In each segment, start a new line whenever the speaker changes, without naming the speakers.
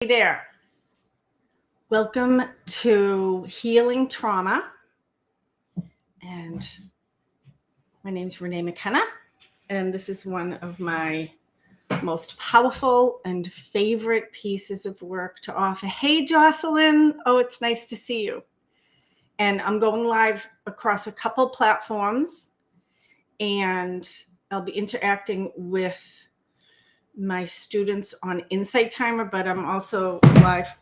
Hey there. Welcome to Healing Trauma. And my name is Renee McKenna, and this is one of my most powerful and favorite pieces of work to offer. Hey, Jocelyn. Oh, it's nice to see you. And I'm going live across a couple platforms, and I'll be interacting with my students on Insight Timer, but I'm also live,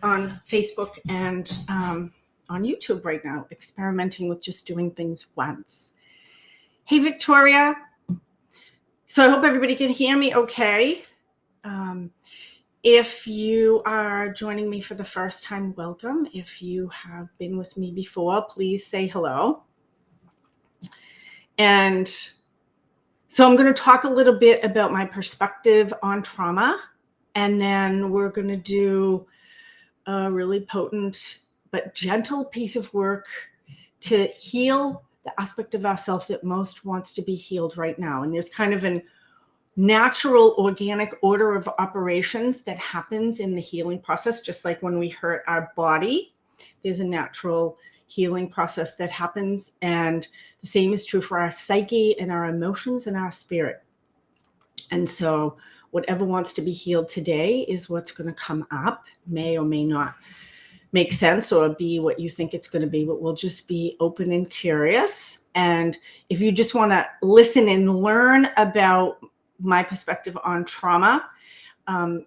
on Facebook and on YouTube right now, experimenting with just doing things once. Hey, Victoria. So I hope everybody can hear me okay. If you are joining me for the first time, welcome. If you have been with me before, please say hello. And so I'm going to talk a little bit about my perspective on trauma, and then we're going to do a really potent but gentle piece of work to heal the aspect of ourselves that most wants to be healed right now. And there's kind of a natural, organic order of operations that happens in the healing process, just like when we hurt our body. There's a natural healing process that happens, and the same is true for our psyche and our emotions and our spirit. And so whatever wants to be healed today is what's going to come up. May or may not make sense or be what you think it's going to be, but we'll just be open and curious. And if you just want to listen and learn about my perspective on trauma,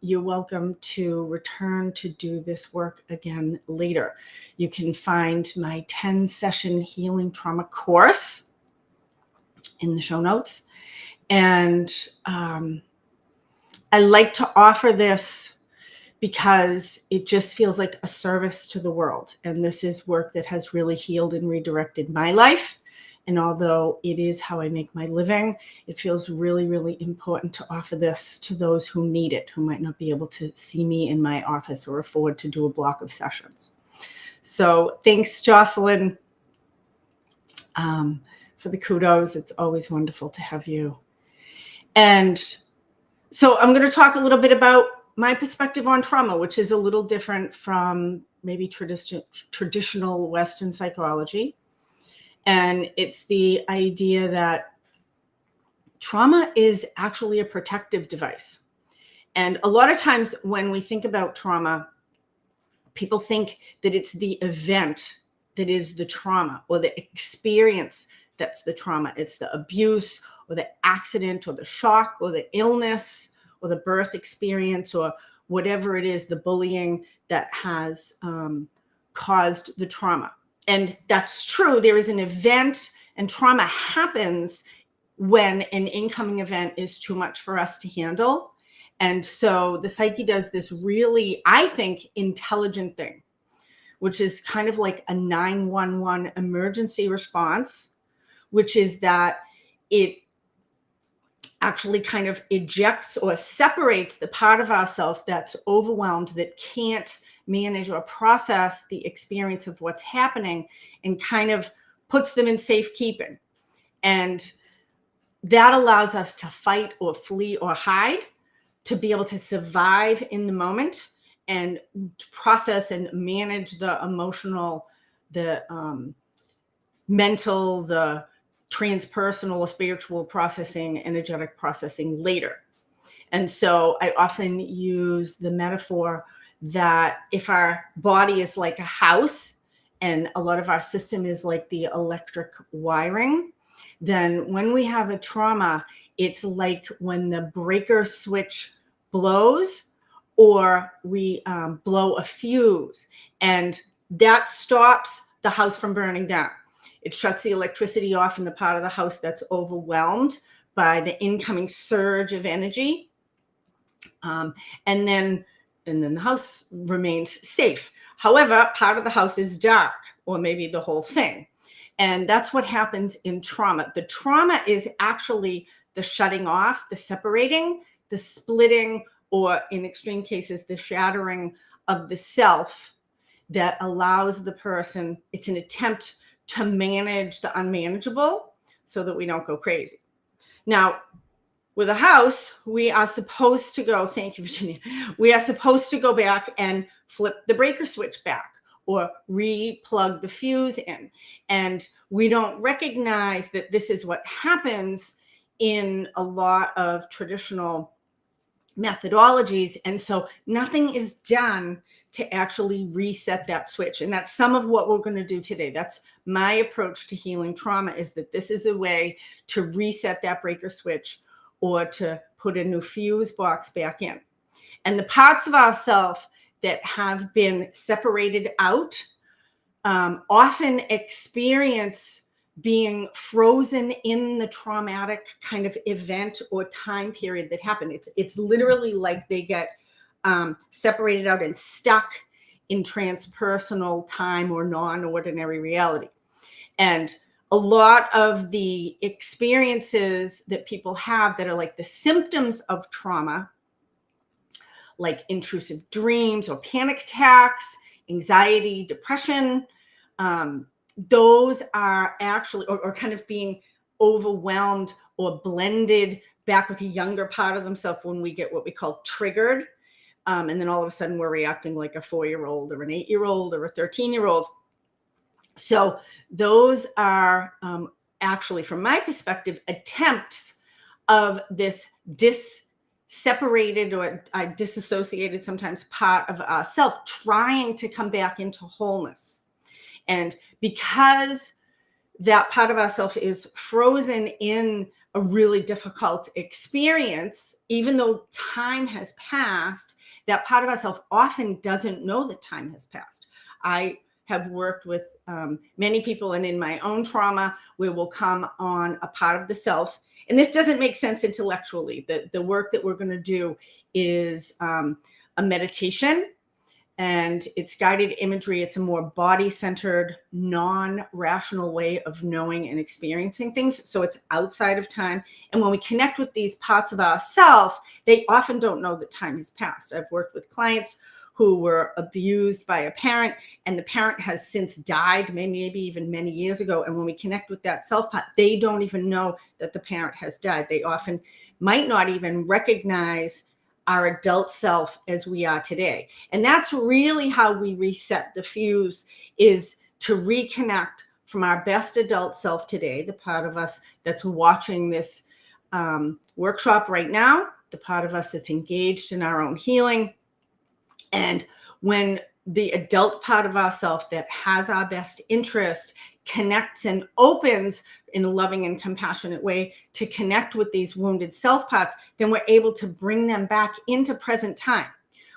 you're welcome to return to do this work again later. You can find my 10-session healing trauma course in the show notes. And I like to offer this because it just feels like a service to the world. And this is work that has really healed and redirected my life. And although it is how I make my living, it feels really, really important to offer this to those who need it, who might not be able to see me in my office or afford to do a block of sessions. So thanks, Jocelyn, for the kudos. It's always wonderful to have you. And so I'm going to talk a little bit about my perspective on trauma, which is a little different from maybe traditional Western psychology. And it's the idea that trauma is actually a protective device. And a lot of times when we think about trauma, people think that it's the event that is the trauma, or the experience that's the trauma. It's the abuse or the accident or the shock or the illness or the birth experience or whatever it is, the bullying that has caused the trauma. And that's true. There is an event, and trauma happens when an incoming event is too much for us to handle. And so the psyche does this really, I think, intelligent thing, which is kind of like a 911 emergency response, which is that it actually kind of ejects or separates the part of ourselves that's overwhelmed, that can't manage or process the experience of what's happening, and kind of puts them in safekeeping. And that allows us to fight or flee or hide, to be able to survive in the moment and process and manage the emotional, the mental, the transpersonal or spiritual processing, energetic processing later. And so I often use the metaphor that if our body is like a house and a lot of our system is like the electric wiring, then when we have a trauma, it's like when the breaker switch blows, or we blow a fuse, and that stops the house from burning down. It shuts the electricity off in the part of the house that's overwhelmed by the incoming surge of energy. And then the house remains safe. However, part of the house is dark, or maybe the whole thing. And that's what happens in trauma. The trauma is actually the shutting off, the separating, the splitting, or in extreme cases, the shattering of the self that allows the person, it's an attempt to manage the unmanageable so that we don't go crazy. Now, With a house, we are supposed to go, thank you, Virginia, we are supposed to go back and flip the breaker switch back or re-plug the fuse in. And we don't recognize that this is what happens in a lot of traditional methodologies. And so nothing is done to actually reset that switch. And that's some of what we're going to do today. That's my approach to healing trauma, is that this is a way to reset that breaker switch or to put a new fuse box back in. And the parts of ourselves that have been separated out often experience being frozen in the traumatic kind of event or time period that happened. It's literally like they get separated out and stuck in transpersonal time or non-ordinary reality. And a lot of the experiences that people have that are like the symptoms of trauma, like intrusive dreams or panic attacks, anxiety, depression, those are actually, or kind of being overwhelmed or blended back with a younger part of themselves when we get what we call triggered. And then all of a sudden we're reacting like a 4-year-old or an 8-year-old or a 13-year-old. So those are actually, from my perspective, attempts of this separated or disassociated sometimes part of ourself trying to come back into wholeness. And because that part of ourself is frozen in a really difficult experience, even though time has passed, that part of ourself often doesn't know that time has passed. I have worked with many people, and in my own trauma, we will come on a part of the self. And this doesn't make sense intellectually. The work that we're going to do is a meditation, and it's guided imagery. It's a more body-centered, non-rational way of knowing and experiencing things. So it's outside of time. And when we connect with these parts of ourselves, they often don't know that time has passed. I've worked with clients who were abused by a parent, and the parent has since died, maybe even many years ago. And when we connect with that self part, they don't even know that the parent has died. They often might not even recognize our adult self as we are today. And that's really how we reset the fuse, is to reconnect from our best adult self today, the part of us that's watching this workshop right now, the part of us that's engaged in our own healing. And when the adult part of ourselves that has our best interest connects and opens in a loving and compassionate way to connect with these wounded self parts, then we're able to bring them back into present time.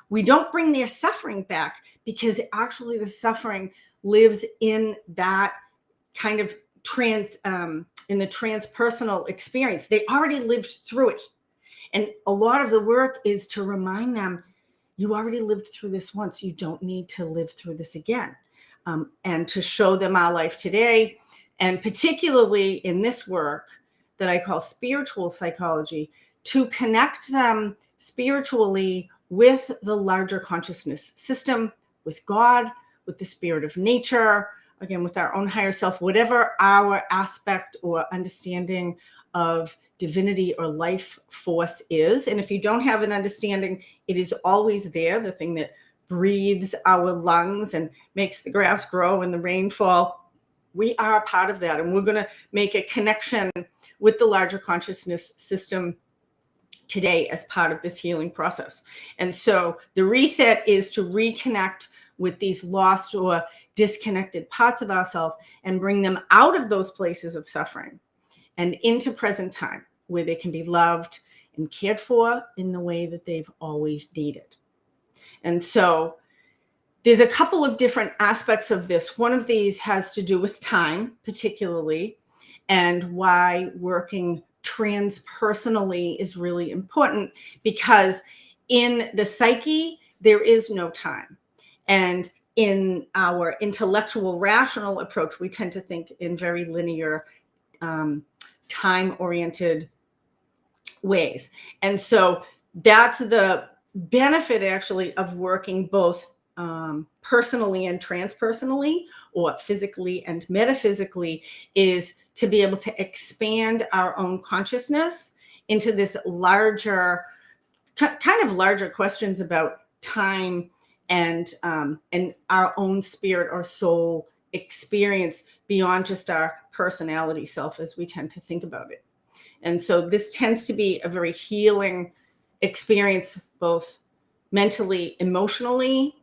We don't bring their suffering back, because actually the suffering lives in that kind of in the transpersonal experience. They already lived through it. And a lot of the work is to remind them, you already lived through this once. You don't need to live through this again. And to show them our life today, and particularly in this work that I call spiritual psychology, to connect them spiritually with the larger consciousness system, with God, with the spirit of nature, again, with our own higher self, whatever our aspect or understanding of divinity or life force is. And if you don't have an understanding, it is always there, the thing that breathes our lungs and makes the grass grow and the rain fall. We are a part of that. And we're going to make a connection with the larger consciousness system today as part of this healing process. And so the reset is to reconnect with these lost or disconnected parts of ourselves and bring them out of those places of suffering and into present time, where they can be loved and cared for in the way that they've always needed. And so there's a couple of different aspects of this. One of these has to do with time, particularly, and why working transpersonally is really important, because in the psyche, there is no time. And in our intellectual, rational approach, we tend to think in very linear, time-oriented ways. And so that's the benefit, actually, of working both personally and transpersonally, or physically and metaphysically, is to be able to expand our own consciousness into this larger, kind of larger questions about time and our own spirit or soul experience beyond just our personality self as we tend to think about it. And so this tends to be a very healing experience, both mentally, emotionally,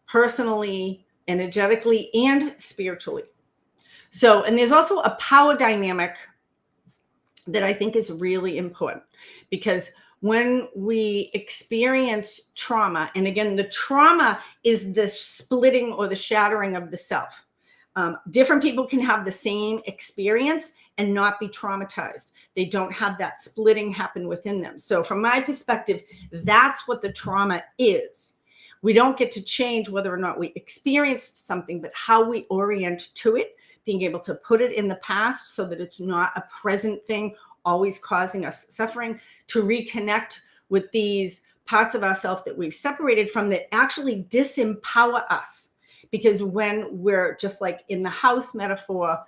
personally, energetically, and spiritually. So, and there's also a power dynamic that I think is really important, because when we experience trauma, and again, the trauma is the splitting or the shattering of the self. Different people can have the same experience and not be traumatized. They don't have that splitting happen within them. So from my perspective, that's what the trauma is. We don't get to change whether or not we experienced something, but how we orient to it, being able to put it in the past so that it's not a present thing always causing us suffering, to reconnect with these parts of ourselves that we've separated from that actually disempower us. Because when we're just like in the house metaphor,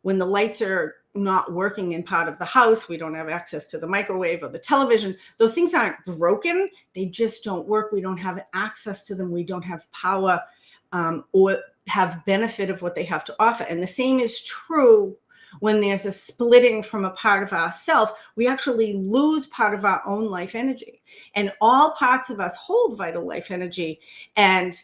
when the lights are not working in part of the house, we don't have access to the microwave or the television. Those things aren't broken. They just don't work. We don't have access to them. We don't have power or have benefit of what they have to offer. And the same is true when there's a splitting from a part of ourself. We actually lose part of our own life energy. And all parts of us hold vital life energy. And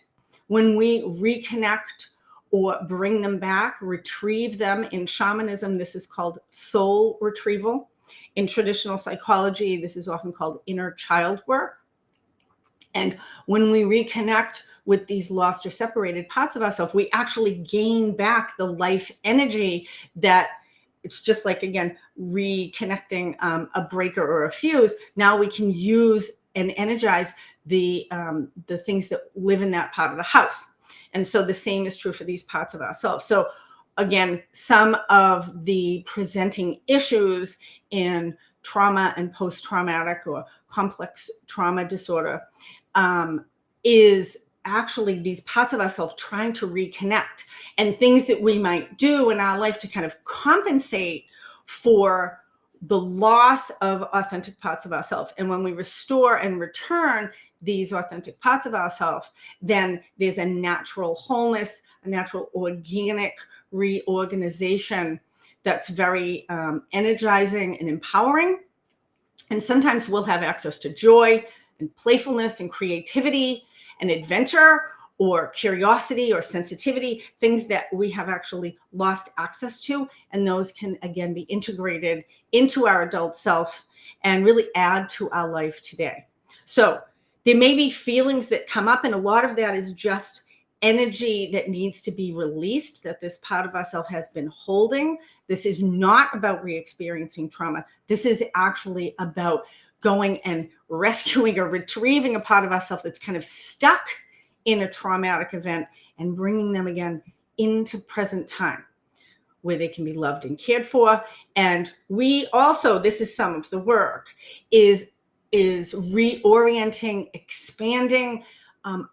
when we reconnect or bring them back, retrieve them, in shamanism, this is called soul retrieval. In traditional psychology, this is often called inner child work. And when we reconnect with these lost or separated parts of ourselves, we actually gain back the life energy that it's just like, again, reconnecting a breaker or a fuse. Now we can use and energize the things that live in that part of the house. And so the same is true for these parts of ourselves. So again, some of the presenting issues in trauma and post-traumatic or complex trauma disorder is actually these parts of ourselves trying to reconnect, and things that we might do in our life to kind of compensate for the loss of authentic parts of ourselves. And when we restore and return these authentic parts of ourselves, then there's a natural wholeness, a natural organic reorganization that's very energizing and empowering. And sometimes we'll have access to joy and playfulness and creativity and adventure or curiosity or sensitivity, things that we have actually lost access to. And those can, again, be integrated into our adult self and really add to our life today. So there may be feelings that come up, and a lot of that is just energy that needs to be released, that this part of ourself has been holding. This is not about re-experiencing trauma. This is actually about going and rescuing or retrieving a part of ourselves that's kind of stuck in a traumatic event and bringing them again into present time where they can be loved and cared for. And we also, this is some of the work, is reorienting, expanding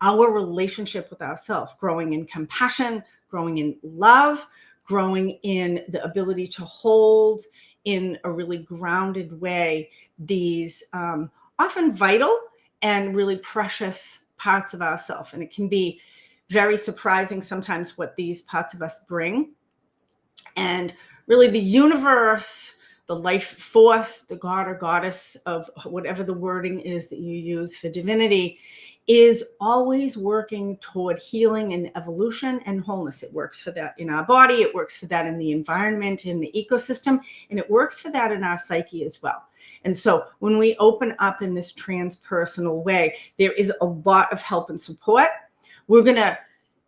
our relationship with ourselves, growing in compassion, growing in love, growing in the ability to hold in a really grounded way these often vital and really precious parts of ourselves. And it can be very surprising sometimes what these parts of us bring. And really the universe, the life force, the god or goddess of whatever the wording is that you use for divinity, is always working toward healing and evolution and wholeness. It works for that in our body. It works for that in the environment, in the ecosystem, and it works for that in our psyche as well. And so when we open up in this transpersonal way, there is a lot of help and support. We're going to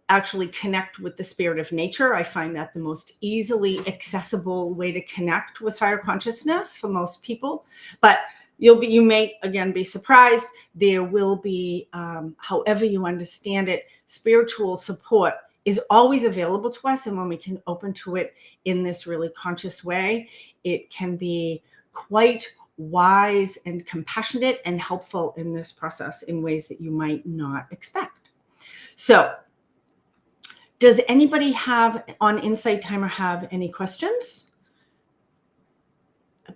actually connect with the spirit of nature. I find that the most easily accessible way to connect with higher consciousness for most people. But you may again be surprised. There will be, however you understand it, spiritual support is always available to us. And when we can open to it in this really conscious way, it can be quite wise and compassionate and helpful in this process in ways that you might not expect. So does anybody have on Insight Timer have any questions?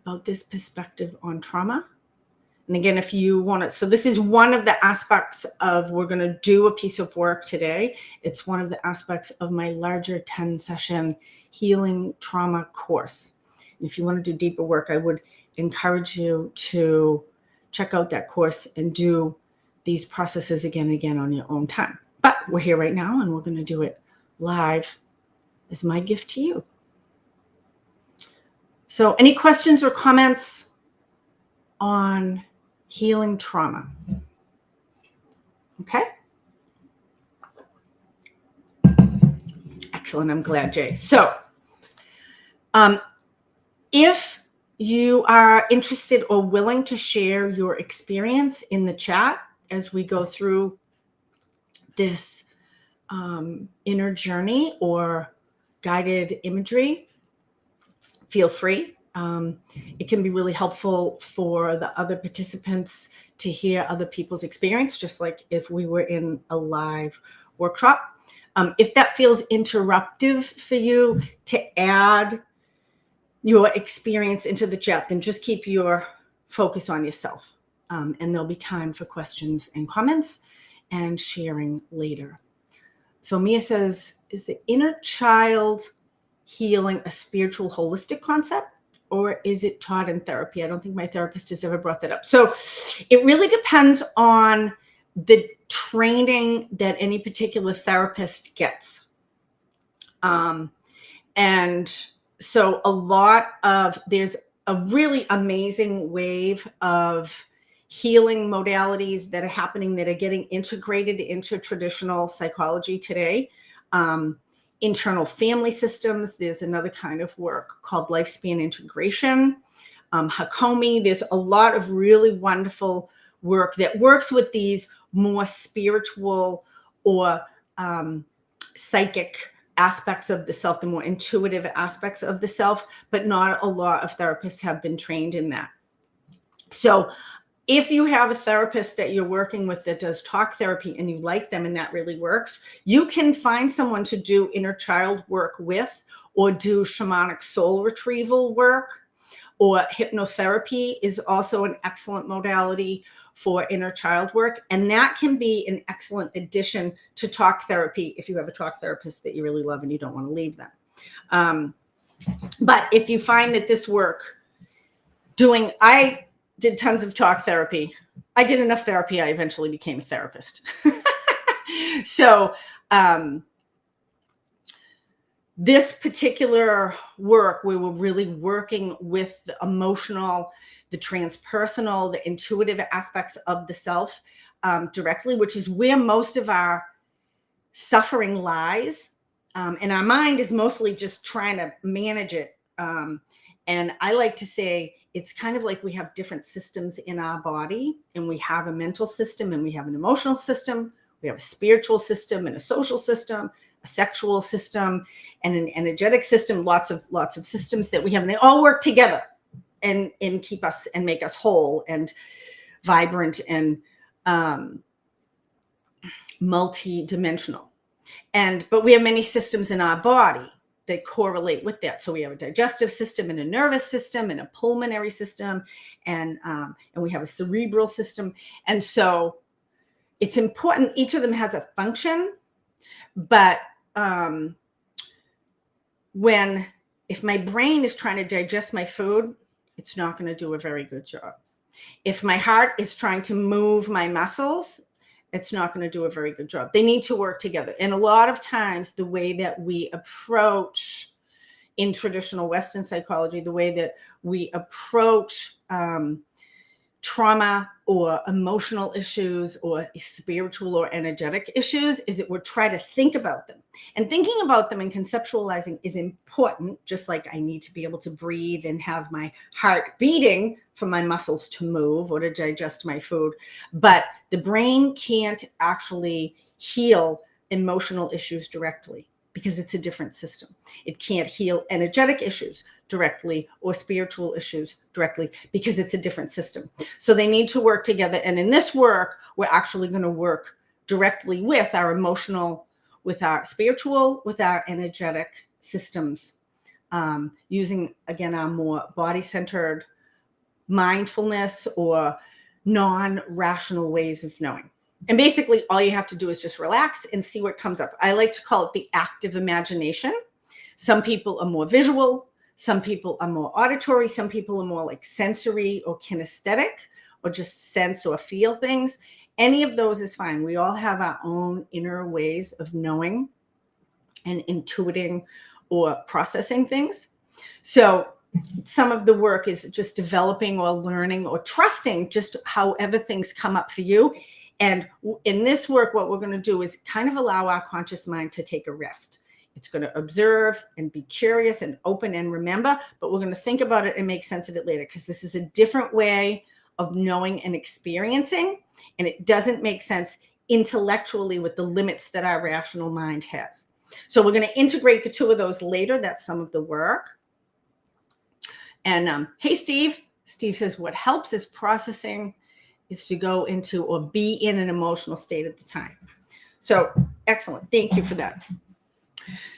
about this perspective on trauma. And again, if you want to, so this is one of the aspects of, we're going to do a piece of work today. It's one of the aspects of my larger 10-session healing trauma course. And if you want to do deeper work, I would encourage you to check out that course and do these processes again and again on your own time. But we're here right now, and we're going to do it live as my gift to you. So any questions or comments on healing trauma? Okay. Excellent. I'm glad, Jay. So if you are interested or willing to share your experience in the chat as we go through this inner journey or guided imagery, feel free. It can be really helpful for the other participants to hear other people's experience, just like if we were in a live workshop. If that feels interruptive for you to add your experience into the chat, then just keep your focus on yourself. And there'll be time for questions and comments and sharing later. So Mia says, is the inner child healing a spiritual holistic concept, or is it taught in therapy? I don't think my therapist has ever brought that up. So it really depends on the training that any particular therapist gets. And so there's a really amazing wave of healing modalities that are happening that are getting integrated into traditional psychology today. Internal family systems. There's another kind of work called lifespan integration. Hakomi. There's a lot of really wonderful work that works with these more spiritual or psychic aspects of the self, the more intuitive aspects of the self, but not a lot of therapists have been trained in that. So if you have a therapist that you're working with that does talk therapy and you like them and that really works, you can find someone to do inner child work with, or do shamanic soul retrieval work, or hypnotherapy is also an excellent modality for inner child work. And that can be an excellent addition to talk therapy if you have a talk therapist that you really love and you don't want to leave them. But if you find that this work I did tons of talk therapy. I did enough therapy. I eventually became a therapist. So this particular work, we were really working with the emotional, the transpersonal, the intuitive aspects of the self directly, which is where most of our suffering lies. And our mind is mostly just trying to manage it. And I like to say it's kind of like we have different systems in our body, and we have a mental system, and we have an emotional system, we have a spiritual system, and a social system, a sexual system, and an energetic system. Lots of systems that we have, and they all work together and keep us and make us whole and vibrant and multi-dimensional. But we have many systems in our body that correlate with that. So we have a digestive system and a nervous system and a pulmonary system, and we have a cerebral system. And so it's important. Each of them has a function, but if my brain is trying to digest my food, it's not going to do a very good job. If my heart is trying to move my muscles, it's not going to do a very good job. They need to work together. And a lot of times the way that we approach in traditional Western psychology, the way that we approach trauma or emotional issues or spiritual or energetic issues is that we're trying to think about them. And thinking about them and conceptualizing is important, just like I need to be able to breathe and have my heart beating for my muscles to move or to digest my food. But the brain can't actually heal emotional issues directly because it's a different system. It can't heal energetic issues directly or spiritual issues directly because it's a different system. So they need to work together. And in this work, we're actually going to work directly with our emotional, with our spiritual, with our energetic systems, using, again, our more body-centered mindfulness or non-rational ways of knowing. And basically, all you have to do is just relax and see what comes up. I like to call it the active imagination. Some people are more visual. Some people are more auditory. Some people are more like sensory or kinesthetic or just sense or feel things. Any of those is fine. We all have our own inner ways of knowing and intuiting or processing things. So some of the work is just developing or learning or trusting just however things come up for you. And in this work, what we're going to do is kind of allow our conscious mind to take a rest. It's going to observe and be curious and open and remember, but we're going to think about it and make sense of it later, because this is a different way of knowing and experiencing, and it doesn't make sense intellectually with the limits that our rational mind has. So we're going to integrate the two of those later. That's some of the work. And hey, Steve. Steve says, what helps is processing is to go into or be in an emotional state at the time. So excellent. Thank you for that.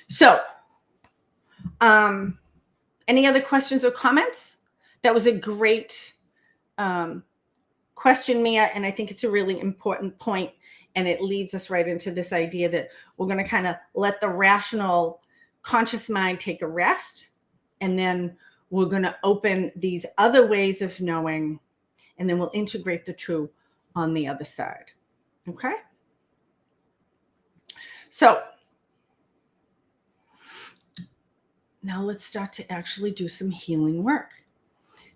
So any other questions or comments? That was a great question, Mia, and I think it's a really important point, and it leads us right into this idea that we're going to kind of let the rational conscious mind take a rest, and then we're going to open these other ways of knowing, and then we'll integrate the two on the other side. Okay? So now let's start to actually do some healing work.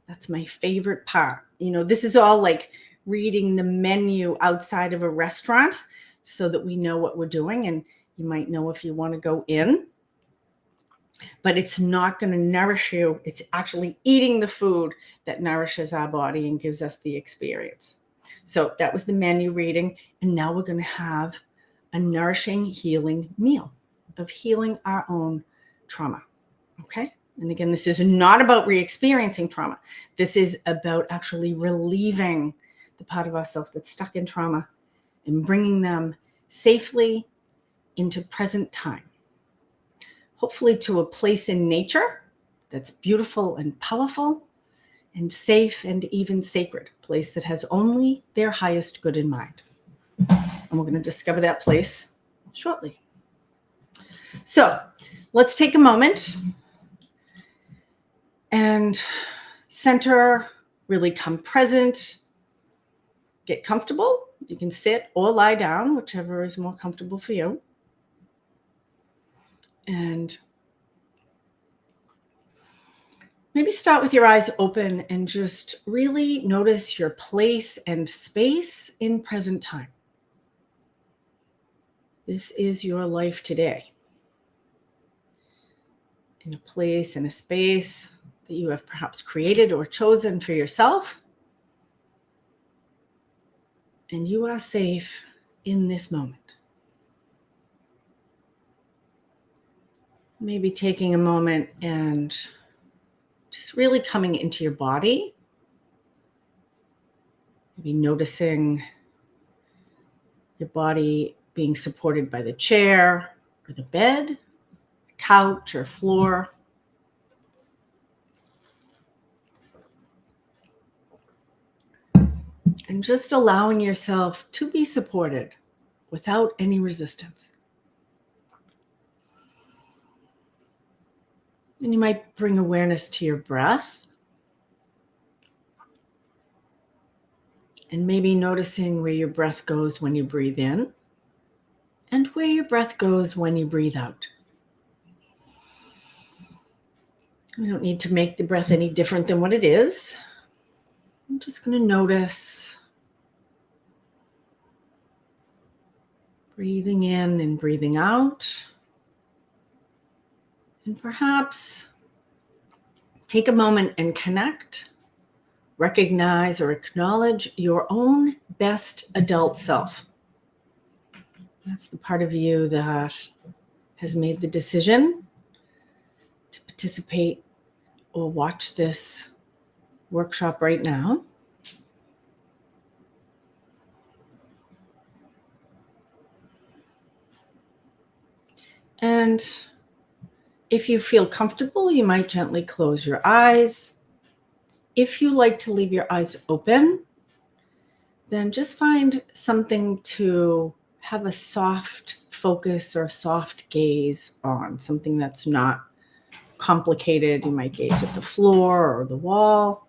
That's my favorite part. You know, this is all like reading the menu outside of a restaurant so that we know what we're doing, and you might know if you want to go in. But it's not going to nourish you. It's actually eating the food that nourishes our body and gives us the experience. So that was the menu reading. And now we're going to have a nourishing, healing meal of healing our own trauma. Okay? And again, this is not about re-experiencing trauma. This is about actually relieving the part of ourselves that's stuck in trauma and bringing them safely into present time. Hopefully to a place in nature that's beautiful and powerful and safe and even sacred, a place that has only their highest good in mind. And we're going to discover that place shortly. So let's take a moment and center, really come present, get comfortable. You can sit or lie down, whichever is more comfortable for you. And maybe start with your eyes open and just really notice your place and space in present time. This is your life today. In a place, in a space that you have perhaps created or chosen for yourself. And you are safe in this moment. Maybe taking a moment and just really coming into your body. Maybe noticing your body being supported by the chair or the bed, couch or floor. And just allowing yourself to be supported without any resistance. And you might bring awareness to your breath. And maybe noticing where your breath goes when you breathe in and where your breath goes when you breathe out. We don't need to make the breath any different than what it is. I'm just going to notice breathing in and breathing out. And perhaps take a moment and connect, recognize or acknowledge your own best adult self. That's the part of you that has made the decision to participate or watch this workshop right now. And if you feel comfortable, you might gently close your eyes if you like to leave your eyes open, then just find something to have a soft focus or soft gaze on, something that's not complicated. You might gaze at the floor or the wall,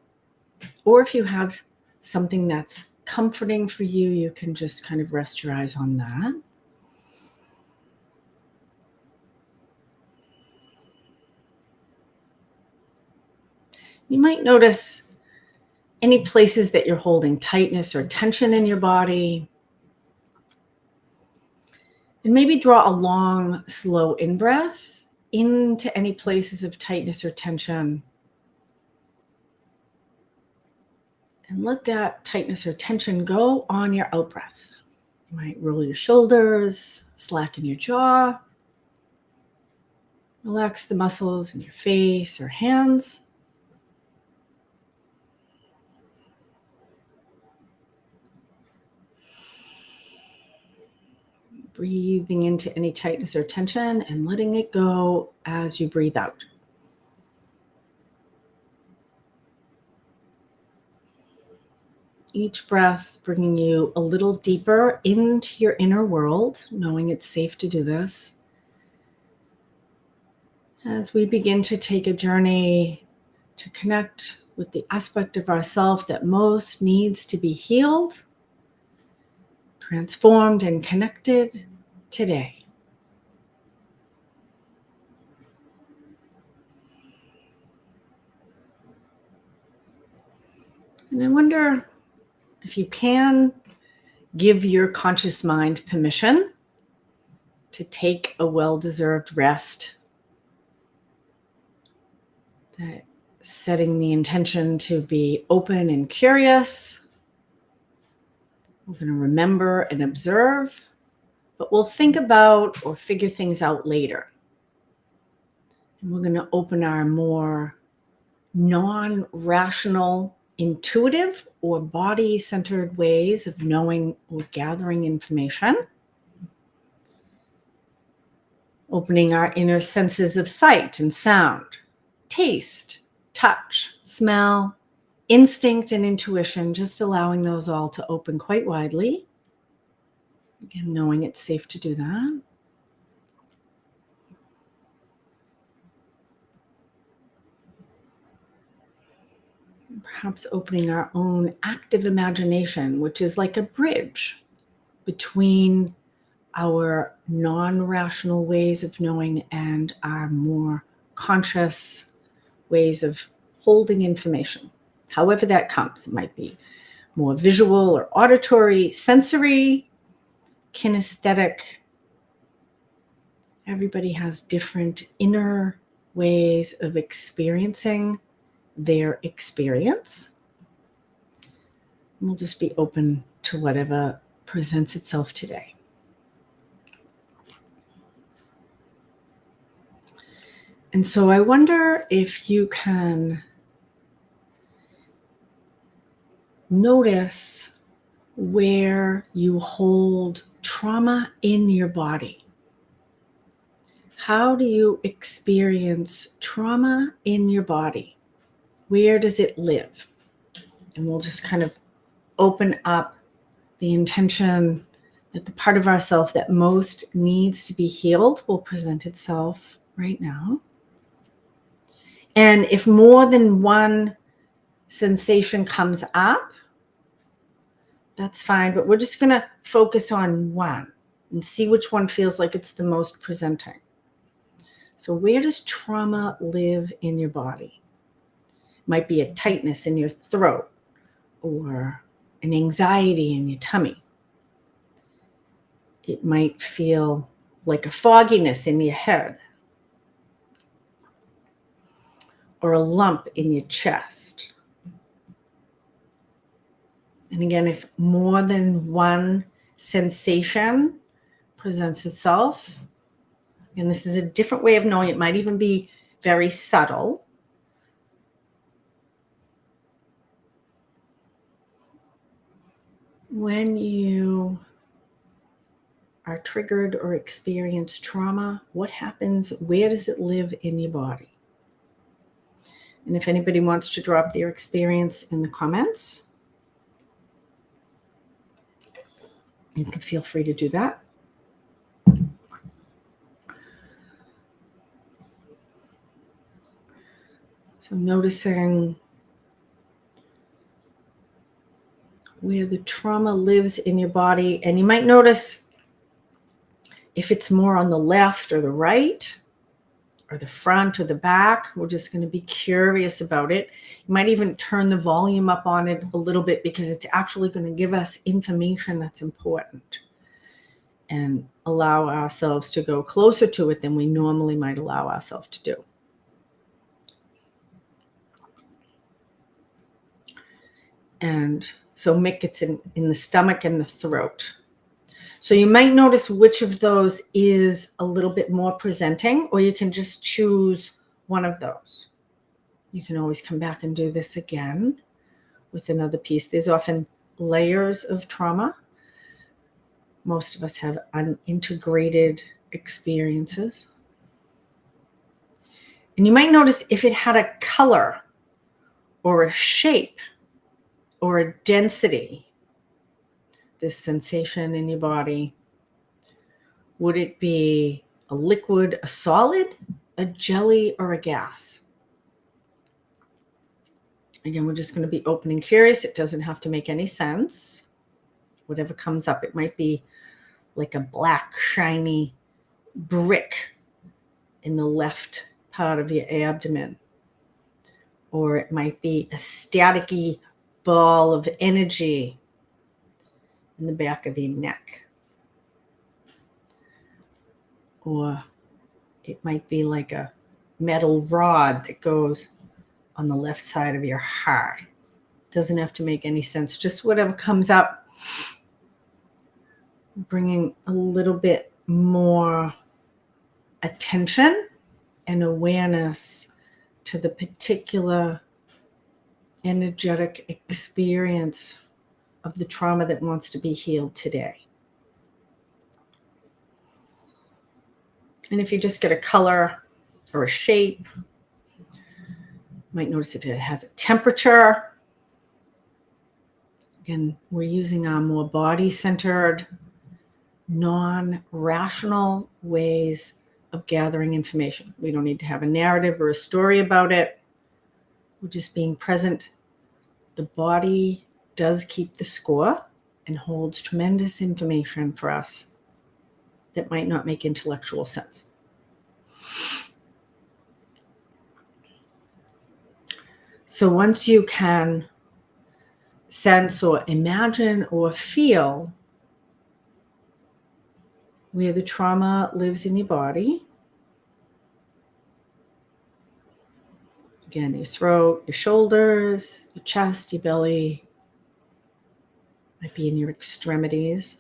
or if you have something that's comforting for you, you can just kind of rest your eyes on that. You might notice any places that you're holding tightness or tension in your body. And maybe draw a long, slow in-breath into any places of tightness or tension. And let that tightness or tension go on your out-breath. You might roll your shoulders, slacken your jaw, relax the muscles in your face or hands. Breathing into any tightness or tension and letting it go as you breathe out. Each breath bringing you a little deeper into your inner world, knowing it's safe to do this. As we begin to take a journey to connect with the aspect of ourself that most needs to be healed, transformed, and connected today. And I wonder if you can give your conscious mind permission to take a well-deserved rest, that setting the intention to be open and curious. We're going to remember and observe, but we'll think about or figure things out later. And we're going to open our more non-rational, intuitive, or body-centered ways of knowing or gathering information. Opening our inner senses of sight and sound, taste, touch, smell, instinct, and intuition, just allowing those all to open quite widely. Again, knowing it's safe to do that. Perhaps opening our own active imagination, which is like a bridge between our non-rational ways of knowing and our more conscious ways of holding information. However that comes, it might be more visual or auditory, sensory, kinesthetic. Everybody has different inner ways of experiencing their experience. And we'll just be open to whatever presents itself today. And so I wonder if you can notice where you hold trauma in your body. How do you experience trauma in your body? Where does it live? And we'll just kind of open up the intention that the part of ourself that most needs to be healed will present itself right now. And if more than one sensation comes up, that's fine, but we're just going to focus on one and see which one feels like it's the most presenting. So where does trauma live in your body? It might be a tightness in your throat or an anxiety in your tummy. It might feel like a fogginess in your head or a lump in your chest. And again, if more than one sensation presents itself, and this is a different way of knowing, it might even be very subtle. When you are triggered or experience trauma, what happens? Where does it live in your body? And if anybody wants to drop their experience in the comments, you can feel free to do that. So noticing where the trauma lives in your body. And you might notice if it's more on the left or the right or the front or the back. We're just going to be curious about it. You might even turn the volume up on it a little bit because it's actually going to give us information that's important and allow ourselves to go closer to it than we normally might allow ourselves to do. And so Mick gets in the stomach and the throat. So you might notice which of those is a little bit more presenting, or you can just choose one of those. You can always come back and do this again with another piece. There's often layers of trauma. Most of us have unintegrated experiences. And you might notice if it had a color or a shape or a density, this sensation in your body. Would it be a liquid, a solid, a jelly, or a gas? Again, we're just going to be open and curious. It doesn't have to make any sense. Whatever comes up, it might be like a black, shiny brick in the left part of your abdomen. Or it might be a staticky ball of energy in the back of your neck. Or it might be like a metal rod that goes on the left side of your heart. Doesn't have to make any sense. Just whatever comes up, bringing a little bit more attention and awareness to the particular energetic experience of the trauma that wants to be healed today. And if you just get a color or a shape, you might notice if it has a temperature. Again, we're using our more body-centered, non-rational ways of gathering information. We don't need to have a narrative or a story about it. We're just being present. The body does keep the score and holds tremendous information for us that might not make intellectual sense. So once you can sense or imagine or feel where the trauma lives in your body, again, your throat, your shoulders, your chest, your belly, might be in your extremities.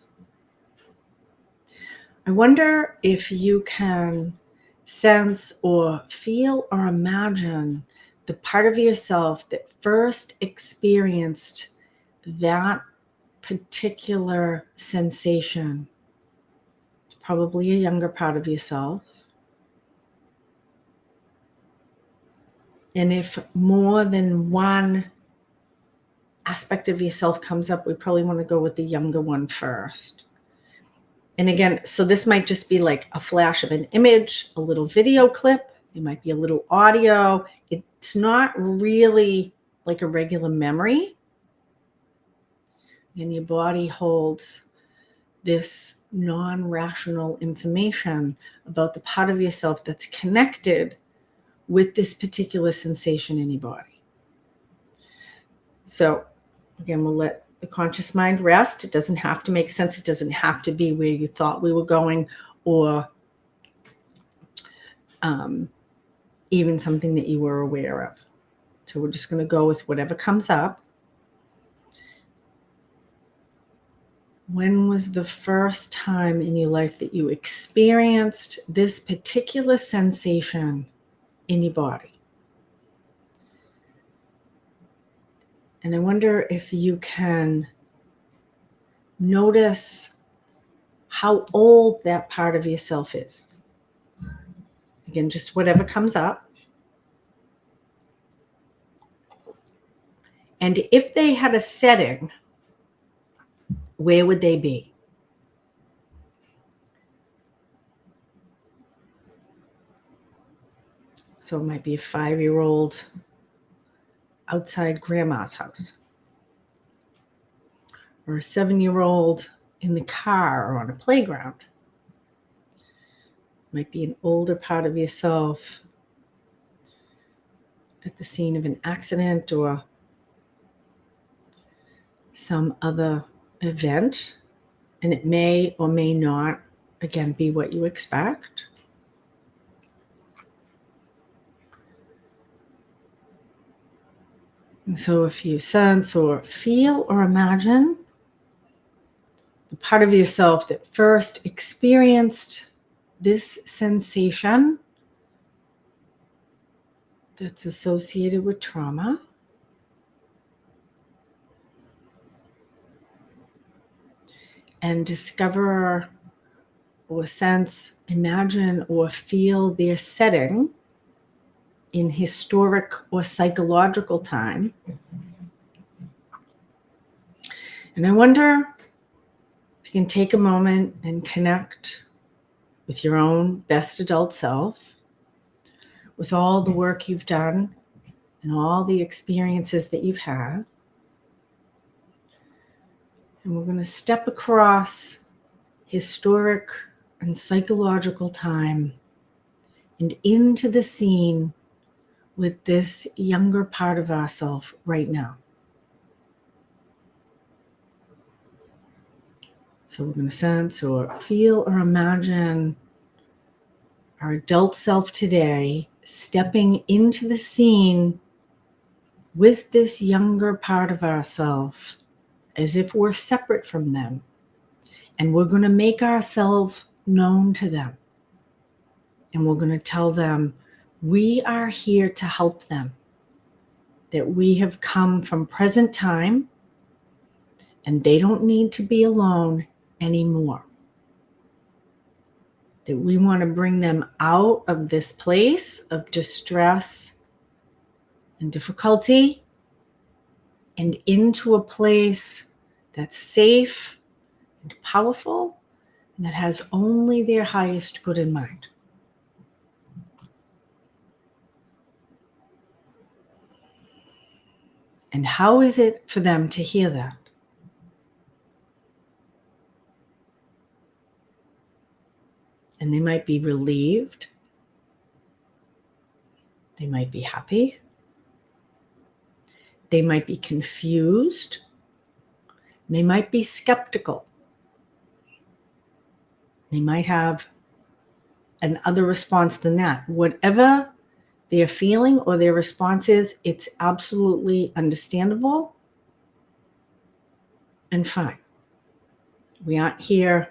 I wonder if you can sense or feel or imagine the part of yourself that first experienced that particular sensation. It's probably a younger part of yourself. And if more than one aspect of yourself comes up, we probably want to go with the younger one first. And again, so this might just be like a flash of an image, a little video clip. It might be a little audio. It's not really like a regular memory. And your body holds this non-rational information about the part of yourself that's connected with this particular sensation in your body. So again, we'll let the conscious mind rest. It doesn't have to make sense. It doesn't have to be where you thought we were going, or even something that you were aware of. So we're just going to go with whatever comes up. When was the first time in your life that you experienced this particular sensation in your body? And I wonder if you can notice how old that part of yourself is. Again, just whatever comes up. And if they had a setting, where would they be? So it might be a 5-year-old outside grandma's house, or a 7-year-old in the car or on a playground. Might be an older part of yourself at the scene of an accident or some other event, and it may or may not, again, be what you expect. And so if you sense or feel or imagine the part of yourself that first experienced this sensation that's associated with trauma, and discover or sense, imagine, or feel their setting in historic or psychological time. And I wonder if you can take a moment and connect with your own best adult self, with all the work you've done and all the experiences that you've had. And we're going to step across historic and psychological time and into the scene with this younger part of ourselves right now. So we're going to sense or feel or imagine our adult self today stepping into the scene with this younger part of ourselves as if we're separate from them. And we're going to make ourselves known to them. And we're going to tell them we are here to help them, that we have come from present time and they don't need to be alone anymore. That we want to bring them out of this place of distress and difficulty and into a place that's safe and powerful and that has only their highest good in mind. And how is it for them to hear that? And they might be relieved. They might be happy. They might be confused. They might be skeptical. They might have an other response than that. Whatever their feeling or their response is, it's absolutely understandable and fine. We aren't here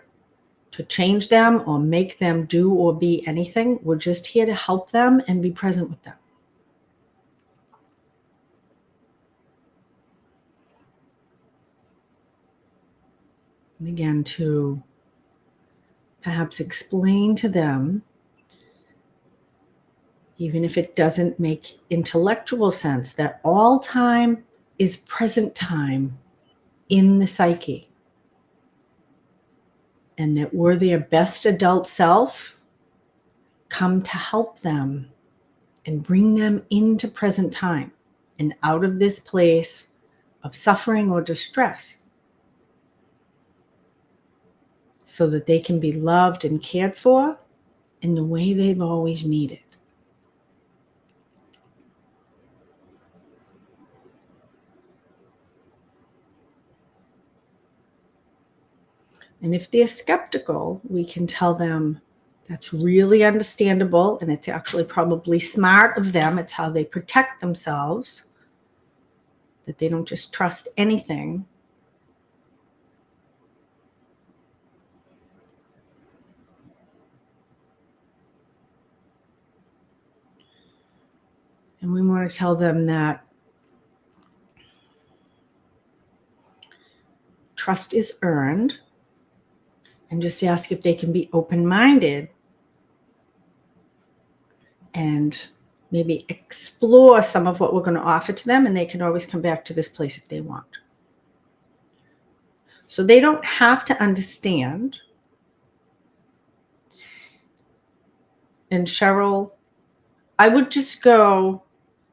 to change them or make them do or be anything. We're just here to help them and be present with them. And again, to perhaps explain to them, even if it doesn't make intellectual sense, that all time is present time in the psyche. And that we're their best adult self, come to help them and bring them into present time and out of this place of suffering or distress, so that they can be loved and cared for in the way they've always needed. And if they're skeptical, we can tell them that's really understandable, and it's actually probably smart of them. It's how they protect themselves, that they don't just trust anything. And we want to tell them that trust is earned, and just ask if they can be open-minded and maybe explore some of what we're going to offer to them, and they can always come back to this place if they want. So they don't have to understand. And Cheryl, I would just go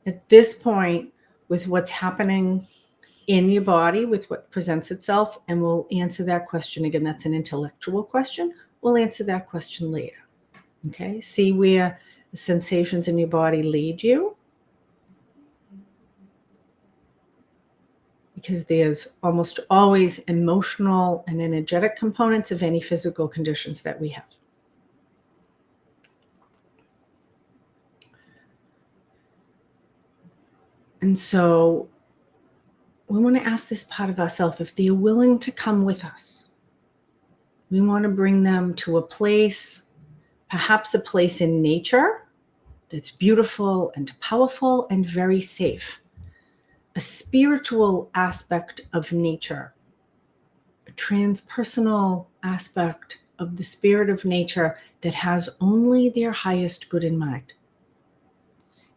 at this point with what's happening in your body, with what presents itself, and we'll answer that question. Again, that's an intellectual question. We'll answer that question later. Okay, see where the sensations in your body lead you. Because there's almost always emotional and energetic components of any physical conditions that we have. And so we want to ask this part of ourselves if they're willing to come with us. We want to bring them to a place, perhaps a place in nature that's beautiful and powerful and very safe. A spiritual aspect of nature, a transpersonal aspect of the spirit of nature that has only their highest good in mind.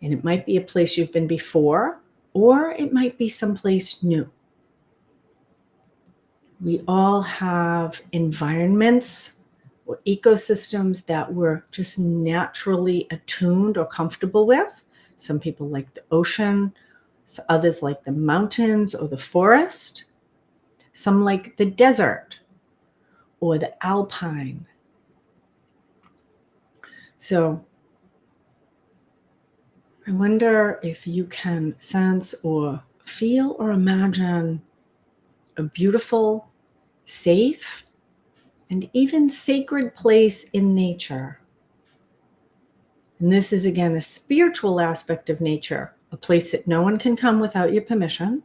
And it might be a place you've been before, or it might be someplace new. We all have environments or ecosystems that we're just naturally attuned or comfortable with. Some people like the ocean, others like the mountains or the forest. Some like the desert or the alpine. So I wonder if you can sense or feel or imagine a beautiful, safe, and even sacred place in nature. And this is, again, a spiritual aspect of nature, a place that no one can come without your permission.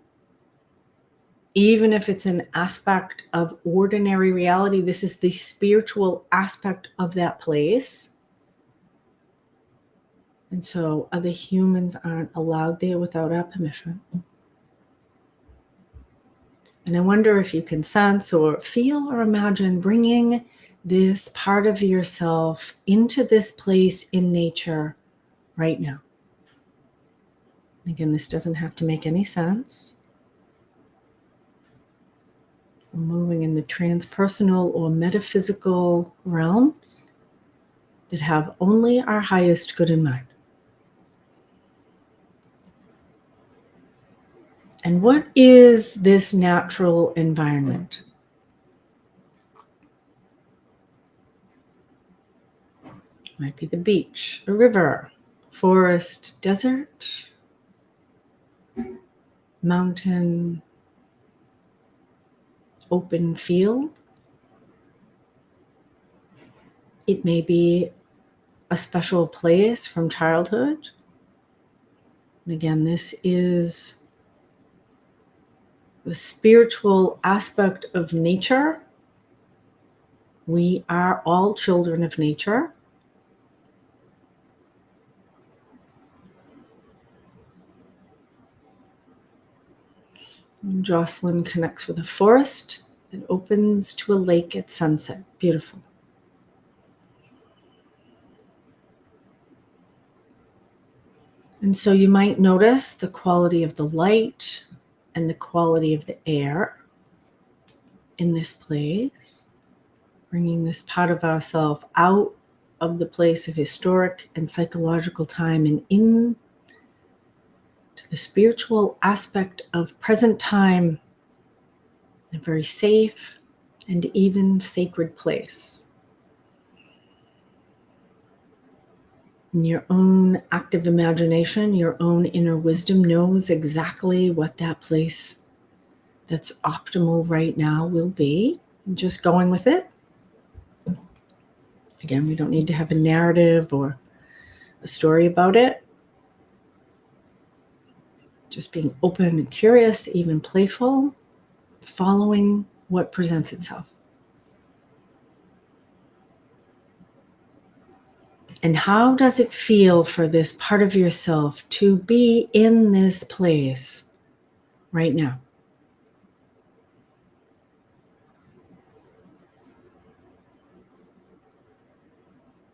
Even if it's an aspect of ordinary reality, this is the spiritual aspect of that place. And so other humans aren't allowed there without our permission. And I wonder if you can sense or feel or imagine bringing this part of yourself into this place in nature right now. Again, this doesn't have to make any sense. We're moving in the transpersonal or metaphysical realms that have only our highest good in mind. And what is this natural environment? It might be the beach, a river, forest, desert, mountain, open field. It may be a special place from childhood. And again, this is the spiritual aspect of nature. We are all children of nature. And Jocelyn connects with a forest and opens to a lake at sunset. Beautiful. And so you might notice the quality of the light and the quality of the air in this place, bringing this part of ourselves out of the place of historic and psychological time and in to the spiritual aspect of present time, a very safe and even sacred place. In your own active imagination, your own inner wisdom knows exactly what that place that's optimal right now will be. Just going with it. Again, we don't need to have a narrative or a story about it. Just being open and curious, even playful, following what presents itself. And how does it feel for this part of yourself to be in this place right now?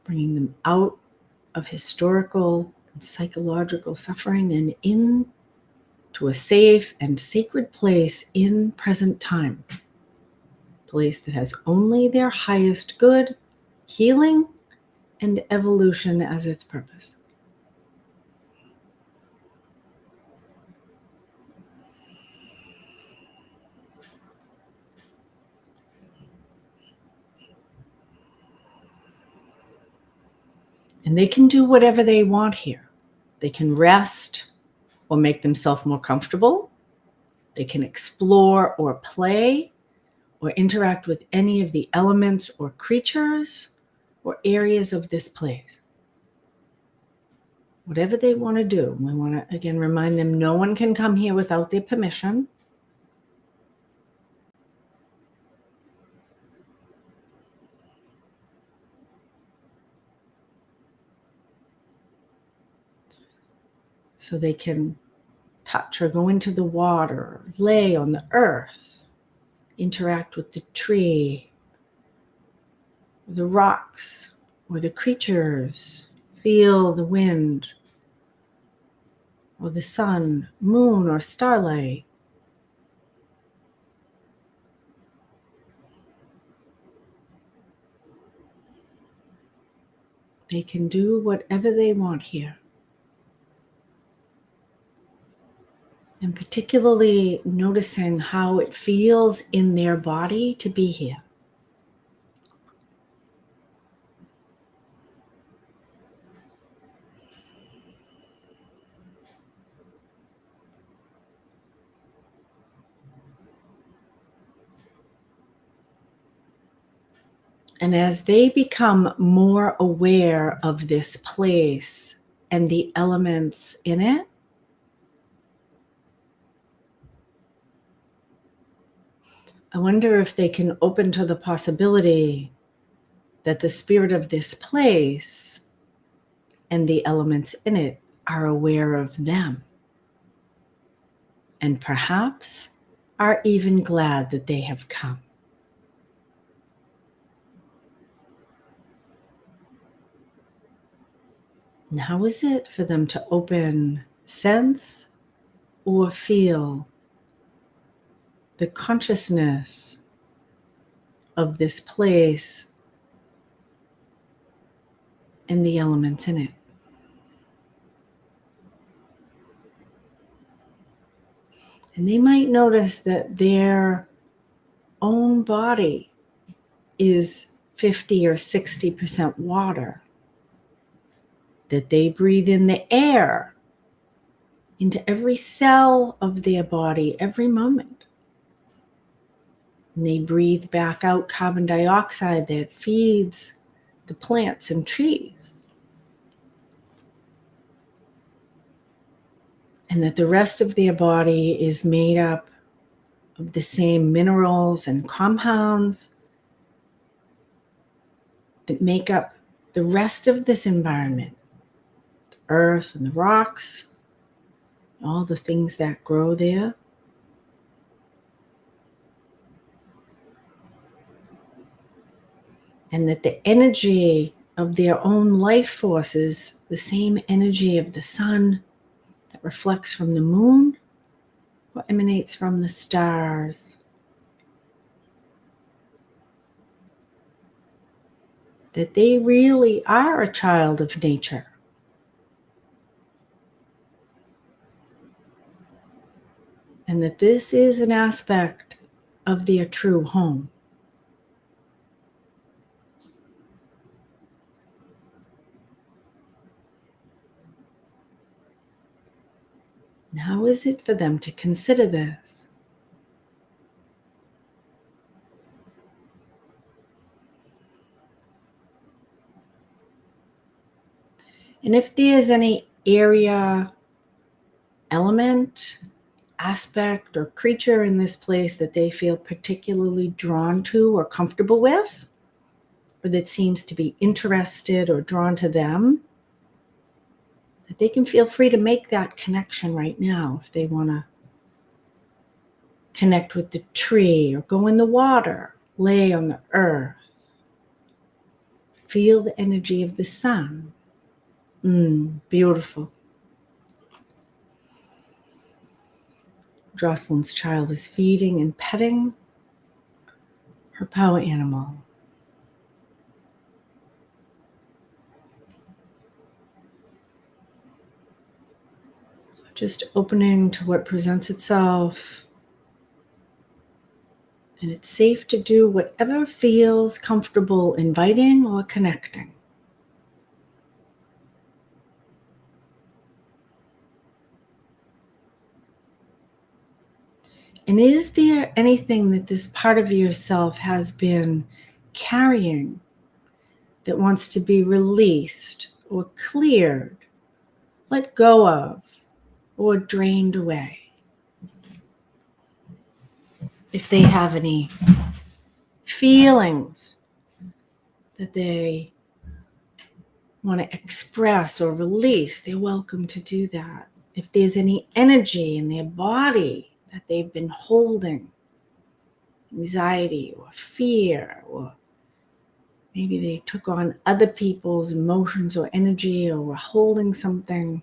Bringing them out of historical and psychological suffering and into a safe and sacred place in present time. A place that has only their highest good, healing, and evolution as its purpose. And they can do whatever they want here. They can rest or make themselves more comfortable. They can explore or play or interact with any of the elements or creatures or areas of this place. Whatever they want to do. We want to, again, remind them no one can come here without their permission. So they can touch or go into the water, lay on the earth, interact with the tree, the rocks, or the creatures, feel the wind, or the sun, moon, or starlight. They can do whatever they want here. And particularly noticing how it feels in their body to be here. And as they become more aware of this place and the elements in it, I wonder if they can open to the possibility that the spirit of this place and the elements in it are aware of them. And perhaps are even glad that they have come. And how is it for them to open, sense, or feel the consciousness of this place and the elements in it? And they might notice that their own body is 50 or 60% water, that they breathe in the air into every cell of their body every moment. And they breathe back out carbon dioxide that feeds the plants and trees. And that the rest of their body is made up of the same minerals and compounds that make up the rest of this environment, the earth and the rocks, all the things that grow there. And that the energy of their own life force is the same energy of the sun that reflects from the moon or emanates from the stars. That they really are a child of nature. And that this is an aspect of their true home. And how is it for them to consider this? And if there's any area, element, aspect, or creature in this place that they feel particularly drawn to or comfortable with, or that seems to be interested or drawn to them, that they can feel free to make that connection right now if they want to connect with the tree or go in the water, lay on the earth, feel the energy of the sun, Beautiful. Jocelyn's child is feeding and petting her power animal. Just opening to what presents itself. And it's safe to do whatever feels comfortable, inviting or connecting. And is there anything that this part of yourself has been carrying that wants to be released or cleared, let go of, or drained away? If they have any feelings that they want to express or release, they're welcome to do that. If there's any energy in their body that they've been holding, anxiety or fear, or maybe they took on other people's emotions or energy, or were holding something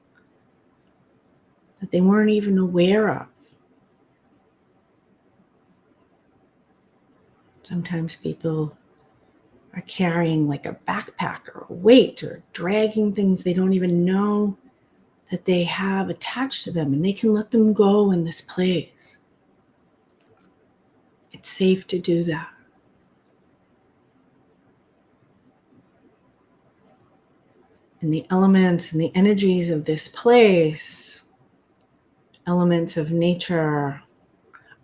that they weren't even aware of. Sometimes people are carrying like a backpack or a weight, or dragging things they don't even know that they have attached to them, and they can let them go in this place. It's safe to do that. And the elements and the energies of this place, elements of nature,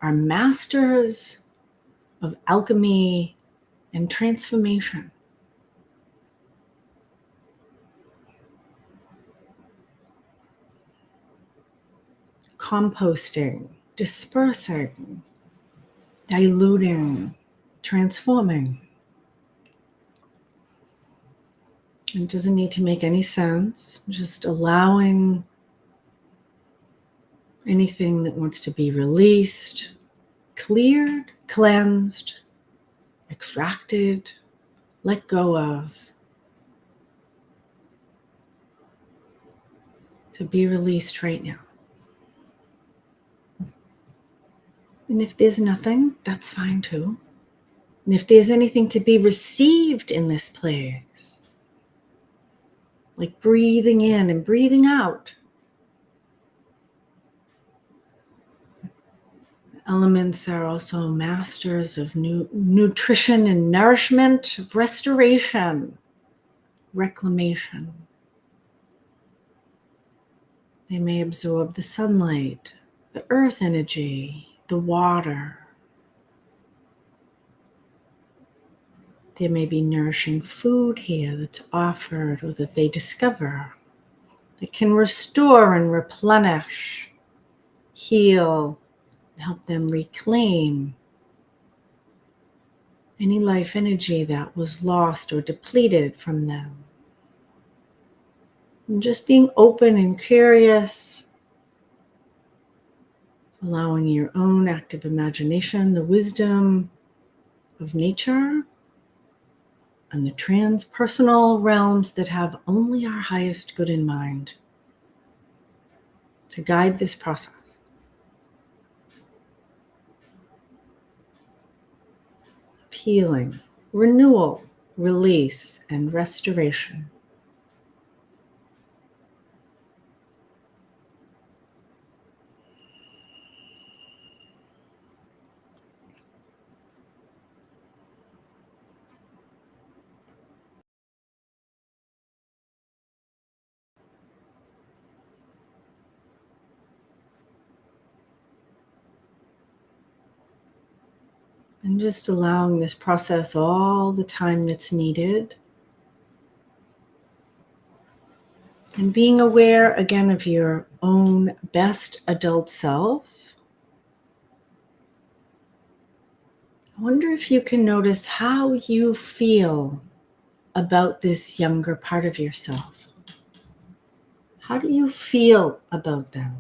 are masters of alchemy and transformation. Composting, dispersing, diluting, transforming. It doesn't need to make any sense, just allowing anything that wants to be released, cleared, cleansed, extracted, let go of, to be released right now. And if there's nothing, that's fine too. And if there's anything to be received in this place, like breathing in and breathing out, elements are also masters of nutrition and nourishment, of restoration, reclamation. They may absorb the sunlight, the earth energy, the water. There may be nourishing food here that's offered or that they discover that can restore and replenish, heal, and help them reclaim any life energy that was lost or depleted from them. And just being open and curious, allowing your own active imagination, the wisdom of nature, and the transpersonal realms that have only our highest good in mind to guide this process. Healing, renewal, release, and restoration. And just allowing this process all the time that's needed. And being aware again of your own best adult self. I wonder if you can notice how you feel about this younger part of yourself. How do you feel about them?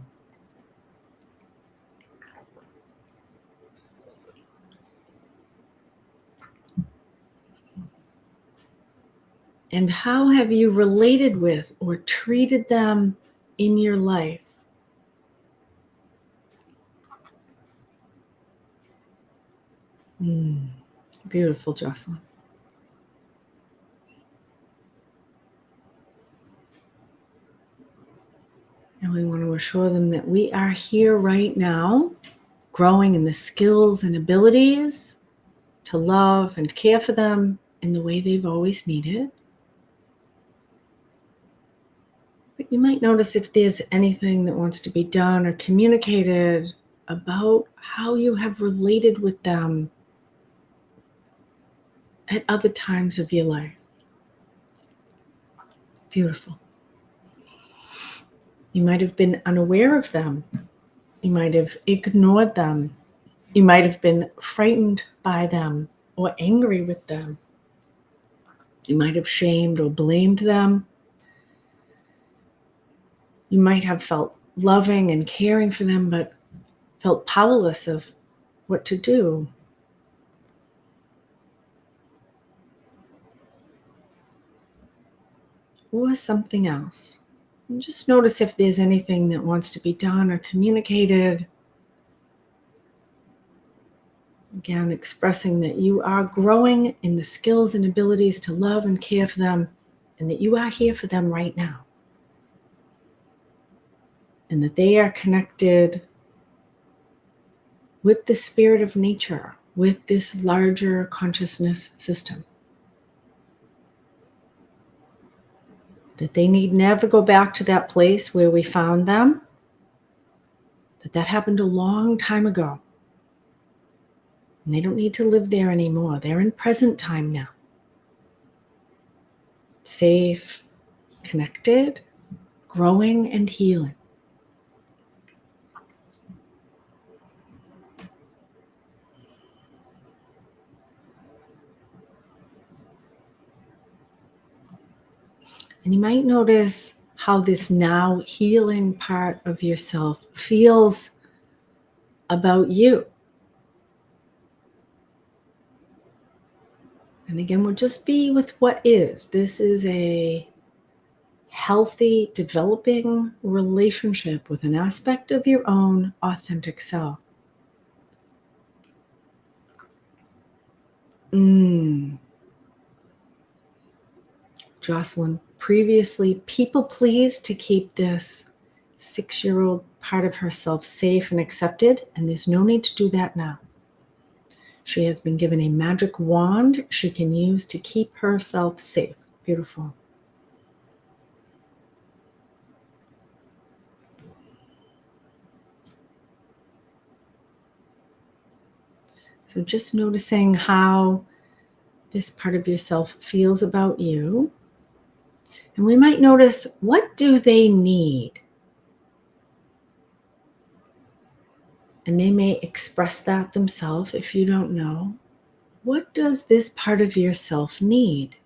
And how have you related with or treated them in your life? Beautiful, Jocelyn. And we want to assure them that we are here right now, growing in the skills and abilities to love and care for them in the way they've always needed. But you might notice if there's anything that wants to be done or communicated about how you have related with them at other times of your life. Beautiful. You might have been unaware of them. You might have ignored them. You might have been frightened by them or angry with them. You might have shamed or blamed them. You might have felt loving and caring for them, but felt powerless of what to do. Or something else. And just notice if there's anything that wants to be done or communicated. Again, expressing that you are growing in the skills and abilities to love and care for them, and that you are here for them right now. And that they are connected with the spirit of nature, with this larger consciousness system. That they need never go back to that place where we found them. That happened a long time ago. And they don't need to live there anymore. They're in present time now. Safe, connected, growing, and healing. And you might notice how this now healing part of yourself feels about you. And again, we'll just be with what is. This is a healthy, developing relationship with an aspect of your own authentic self. Jocelyn previously people pleased to keep this 6-year-old part of herself safe and accepted, and there's no need to do that now. She has been given a magic wand she can use to keep herself safe. Beautiful. So just noticing how this part of yourself feels about you. And we might notice, what do they need? And they may express that themselves if you don't know. What does this part of yourself need?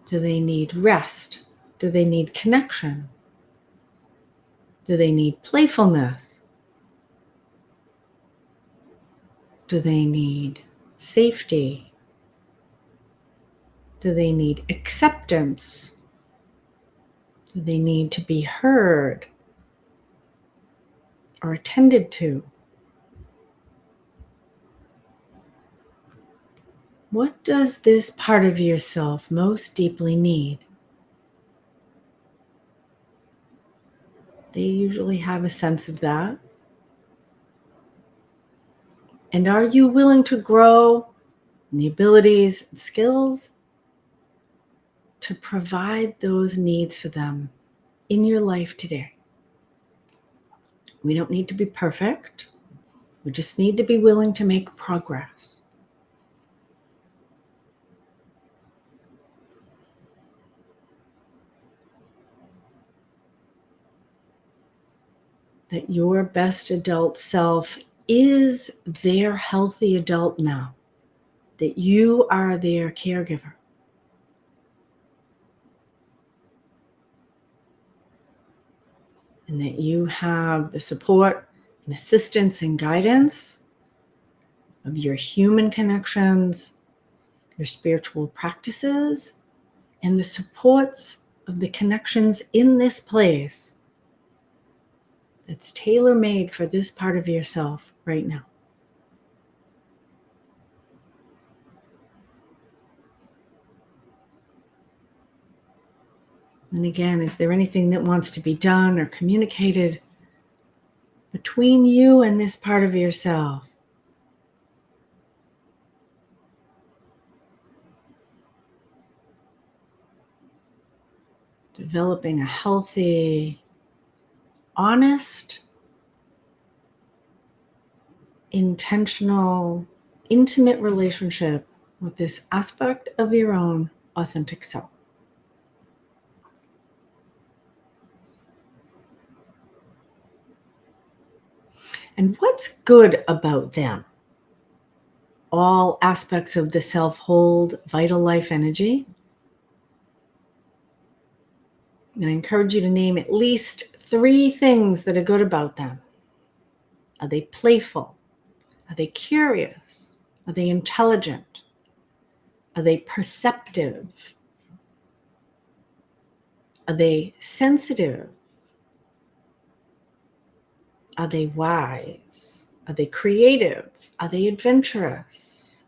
Do they need rest? Do they need connection? Do they need playfulness? Do they need safety? Do they need acceptance? Do they need to be heard or attended to? What does this part of yourself most deeply need? They usually have a sense of that. And are you willing to grow in the abilities and skills to provide those needs for them in your life today? We don't need to be perfect. We just need to be willing to make progress. That your best adult self is their healthy adult now. That you are their caregiver. And that you have the support and assistance and guidance of your human connections your spiritual practices, and the supports of the connections in this place that's tailor-made for this part of yourself right now. And again, is there anything that wants to be done or communicated between you and this part of yourself? Developing a healthy, honest, intentional, intimate relationship with this aspect of your own authentic self. And what's good about them? All aspects of the self hold vital life energy. And I encourage you to name at least 3 things that are good about them. Are they playful? Are they curious? Are they intelligent? Are they perceptive? Are they sensitive? Are they wise? Are they creative? Are they adventurous?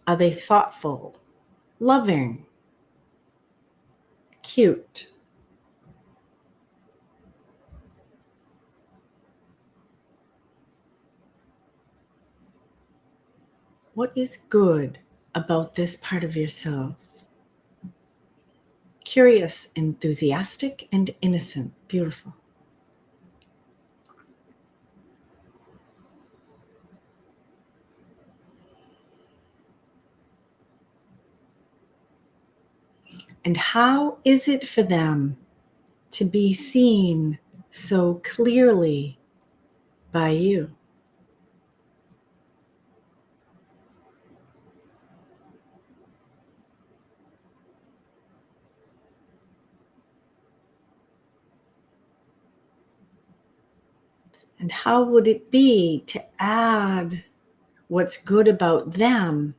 Are they thoughtful, loving, cute? What is good about this part of yourself? Curious, enthusiastic, and innocent. Beautiful. And how is it for them to be seen so clearly by you? And how would it be to add what's good about them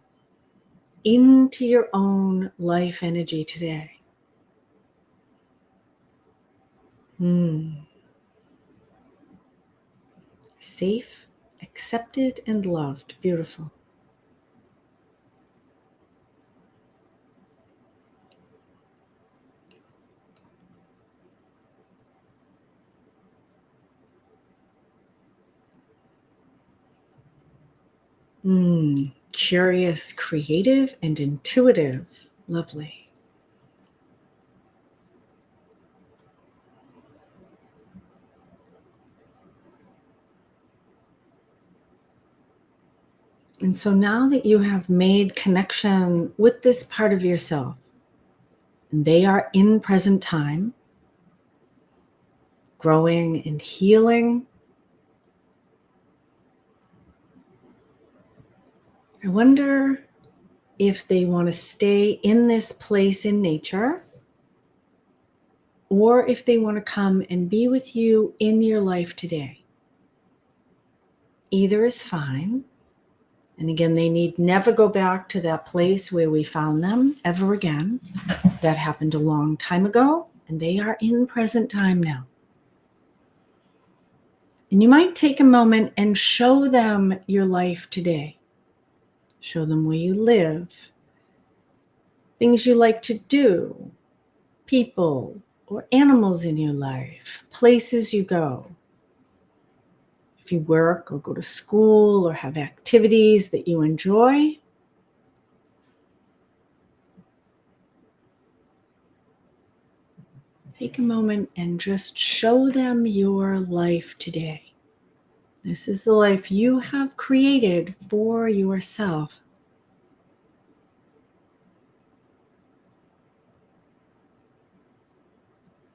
into your own life energy today? Safe, accepted, and loved. Beautiful. Curious, creative, and intuitive. Lovely. And so now that you have made connection with this part of yourself, and they are in present time, growing and healing, I wonder if they want to stay in this place in nature, or if they want to come and be with you in your life today. Either is fine. And again, they need never go back to that place where we found them ever again. That happened a long time ago, and they are in present time now. And you might take a moment and show them your life today. Show them where you live, things you like to do, people or animals in your life, places you go. If you work or go to school or have activities that you enjoy, take a moment and just show them your life today. This is the life you have created for yourself.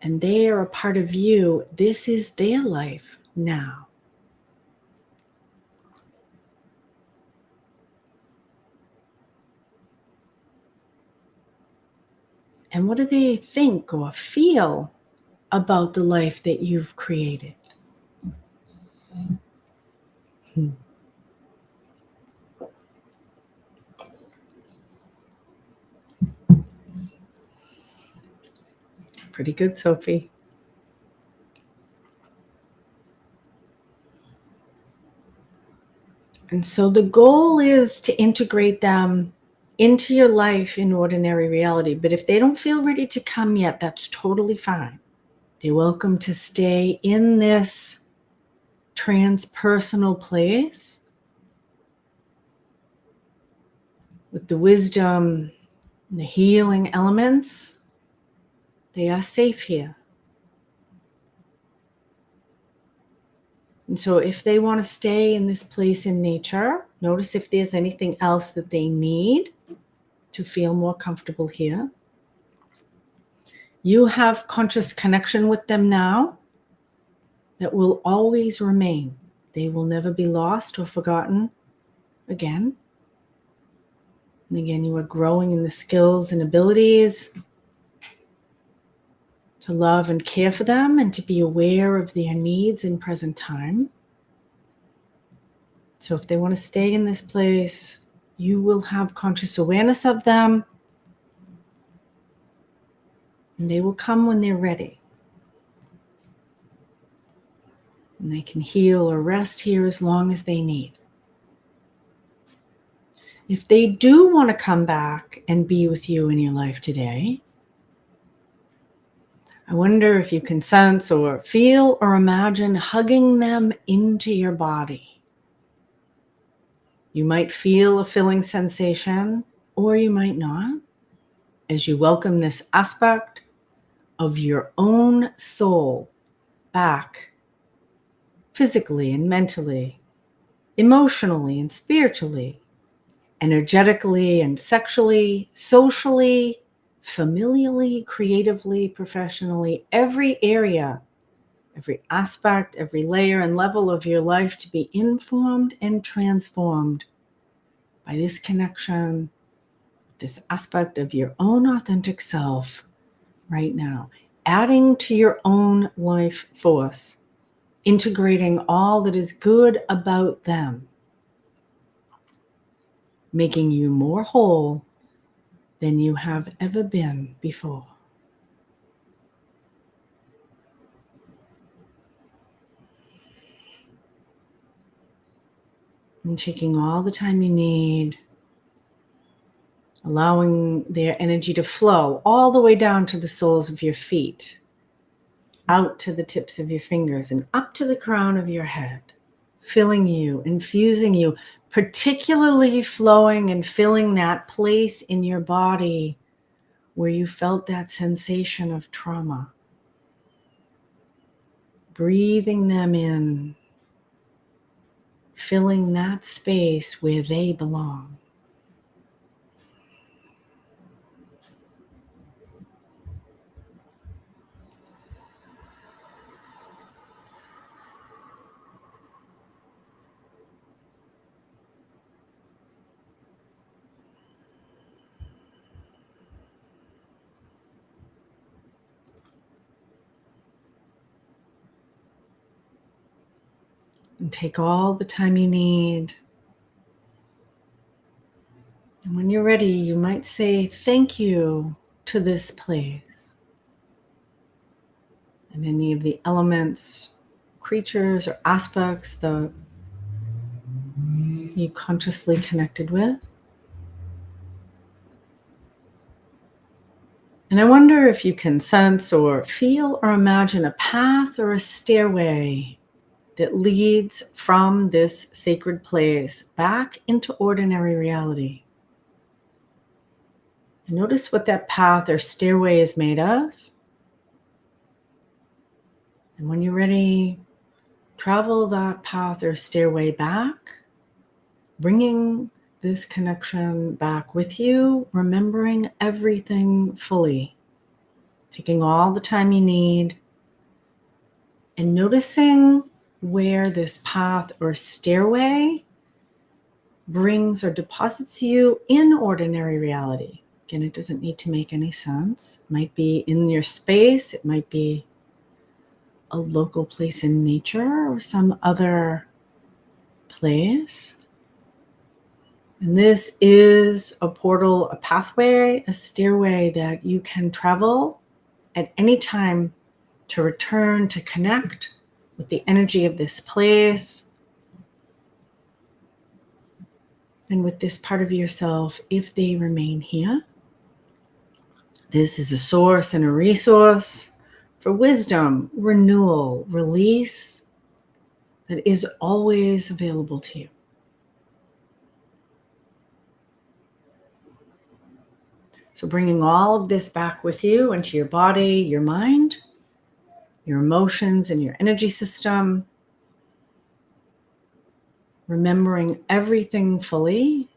And they are a part of you. This is their life now. And what do they think or feel about the life that you've created? Pretty good, Sophie. And so the goal is to integrate them into your life in ordinary reality. But if they don't feel ready to come yet, that's totally fine. They're welcome to stay in this transpersonal place with the wisdom and the healing elements. They are safe here. And so if they want to stay in this place in nature, notice if there's anything else that they need to feel more comfortable here. You have conscious connection with them now that will always remain. They will never be lost or forgotten again. And again, you are growing in the skills and abilities to love and care for them and to be aware of their needs in present time. So if they want to stay in this place, you will have conscious awareness of them, and they will come when they're ready. And they can heal or rest here as long as they need. If they do want to come back and be with you in your life today, I wonder if you can sense or feel or imagine hugging them into your body. You might feel a filling sensation, or you might not, as you welcome this aspect of your own soul back physically and mentally, emotionally and spiritually, energetically and sexually, socially, familially, creatively, professionally, every area, every aspect, every layer and level of your life to be informed and transformed by this connection, this aspect of your own authentic self right now, adding to your own life force, integrating all that is good about them, making you more whole than you have ever been before. And taking all the time you need, allowing their energy to flow all the way down to the soles of your feet, out to the tips of your fingers, and up to the crown of your head, filling you, infusing you, particularly flowing and filling that place in your body where you felt that sensation of trauma. Breathing them in, filling that space where they belong. And take all the time you need. And when you're ready, you might say thank you to this place and any of the elements, creatures, or aspects that you consciously connected with. And I wonder if you can sense or feel or imagine a path or a stairway that leads from this sacred place back into ordinary reality. And notice what that path or stairway is made of. And when you're ready, travel that path or stairway back, bringing this connection back with you, remembering everything fully, taking all the time you need, and noticing where this path or stairway brings or deposits you in ordinary reality. Again, it doesn't need to make any sense. It might be in your space, it might be a local place in nature or some other place. And this is a portal, a pathway, a stairway that you can travel at any time to return, to connect with the energy of this place and with this part of yourself if they remain here. This is a source and a resource for wisdom, renewal, release that is always available to you. So bringing all of this back with you into your body, your mind, your emotions, and your energy system. Remembering everything fully.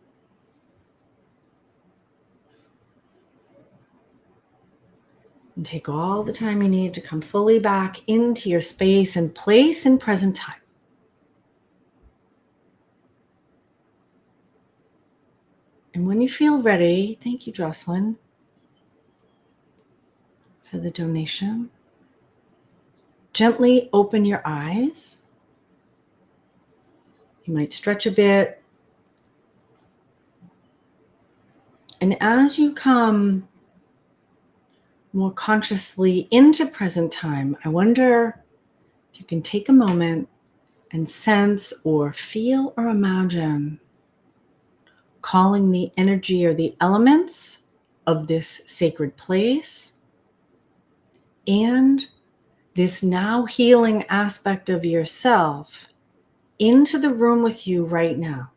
And take all the time you need to come fully back into your space and place in present time. And when you feel ready, thank you, Jocelyn, for the donation. Gently open your eyes. You might stretch a bit. And as you come more consciously into present time, I wonder if you can take a moment and sense or feel or imagine calling the energy or the elements of this sacred place and this now healing aspect of yourself into the room with you right now.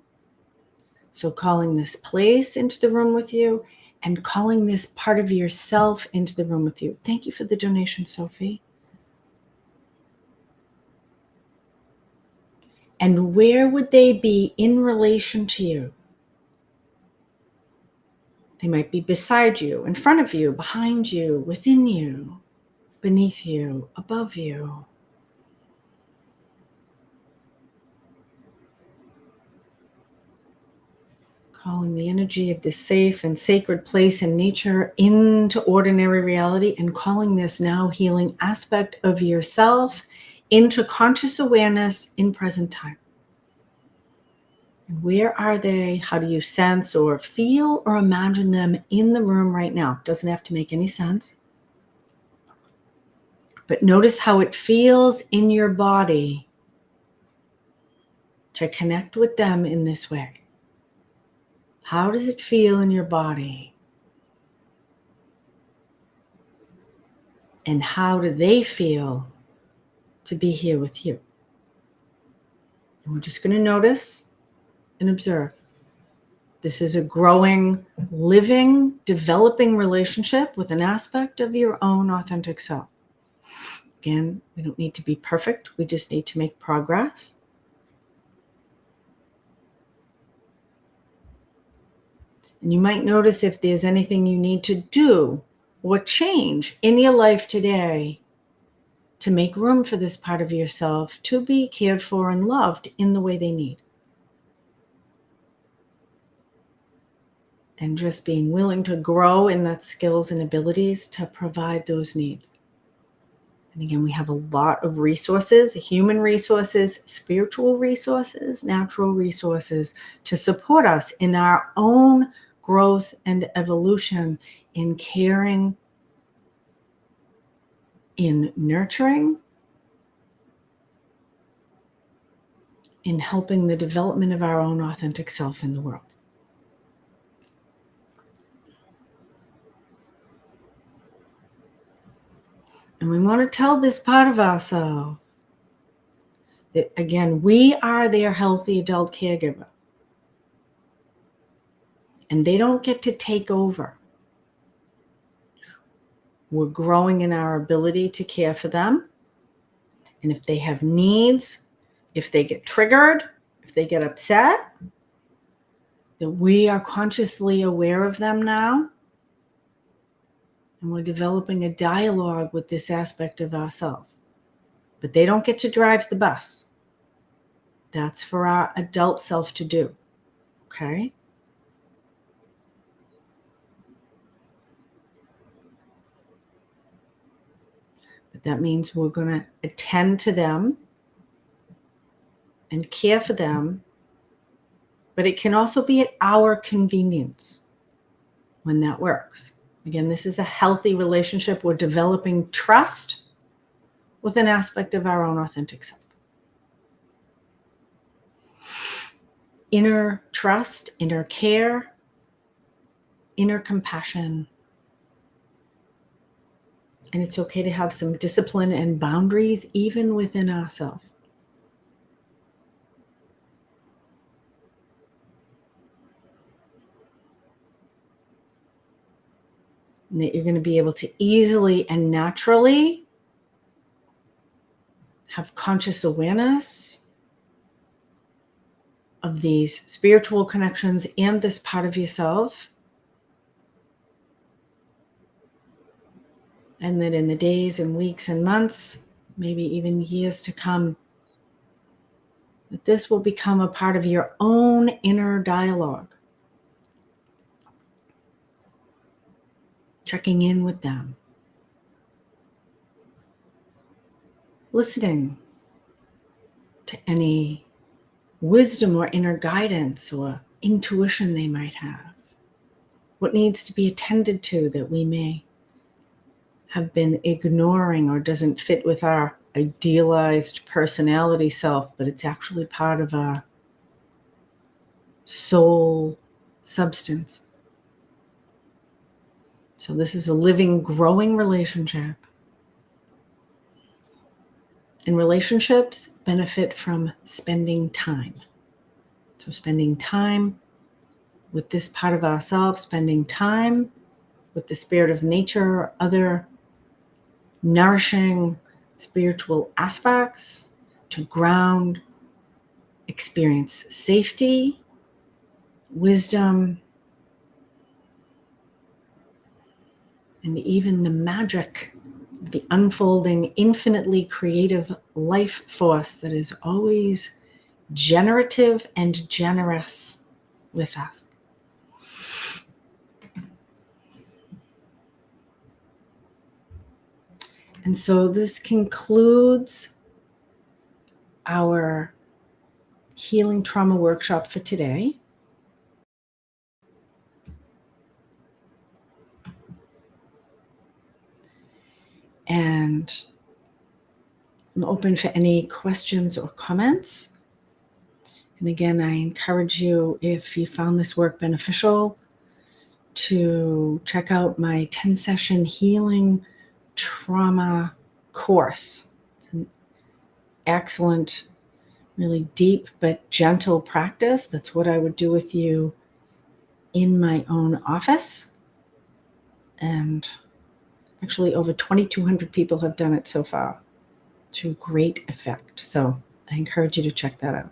So calling this place into the room with you and calling this part of yourself into the room with you. Thank you for the donation, Sophie. And where would they be in relation to you? They might be beside you, in front of you, behind you, within you, beneath you, above you. Calling the energy of this safe and sacred place in nature into ordinary reality and calling this now healing aspect of yourself into conscious awareness in present time. And where are they? How do you sense or feel or imagine them in the room right now? Doesn't have to make any sense. But notice how it feels in your body to connect with them in this way. How does it feel in your body? And how do they feel to be here with you? And we're just going to notice and observe. This is a growing, living, developing relationship with an aspect of your own authentic self. Again, we don't need to be perfect. We just need to make progress. And you might notice if there's anything you need to do or change in your life today to make room for this part of yourself to be cared for and loved in the way they need. And just being willing to grow in that skills and abilities to provide those needs. And again, we have a lot of resources, human resources, spiritual resources, natural resources to support us in our own growth and evolution in caring, in nurturing, in helping the development of our own authentic self in the world. And we want to tell this part of ourselves that, again, we are their healthy adult caregiver. And they don't get to take over. We're growing in our ability to care for them. And if they have needs, if they get triggered, if they get upset, that we are consciously aware of them now. And we're developing a dialogue with this aspect of ourselves. But they don't get to drive the bus. That's for our adult self to do. Okay? But that means we're going to attend to them and care for them but it can also be at our convenience when that works. Again, this is a healthy relationship. We're developing trust with an aspect of our own authentic self. Inner trust, inner care, inner compassion. And it's okay to have some discipline and boundaries even within ourselves. And that you're going to be able to easily and naturally have conscious awareness of these spiritual connections and this part of yourself. And that in the days and weeks and months, maybe even years to come, that this will become a part of your own inner dialogue. Checking in with them. Listening to any wisdom or inner guidance or intuition they might have. What needs to be attended to that we may have been ignoring or doesn't fit with our idealized personality self, but it's actually part of our soul substance. So this is a living, growing relationship. And relationships benefit from spending time. So spending time with this part of ourselves, spending time with the spirit of nature or other nourishing spiritual aspects to ground, experience safety, wisdom, and even the magic of the unfolding, infinitely creative life force that is always generative and generous with us. And so this concludes our healing trauma workshop for today. And I'm open for any questions or comments. And again, I encourage you, if you found this work beneficial, to check out my 10-session healing trauma course. It's an excellent, really deep but gentle practice. That's what I would do with you in my own office. And actually over 2,200 people have done it so far to great effect. So I encourage you to check that out.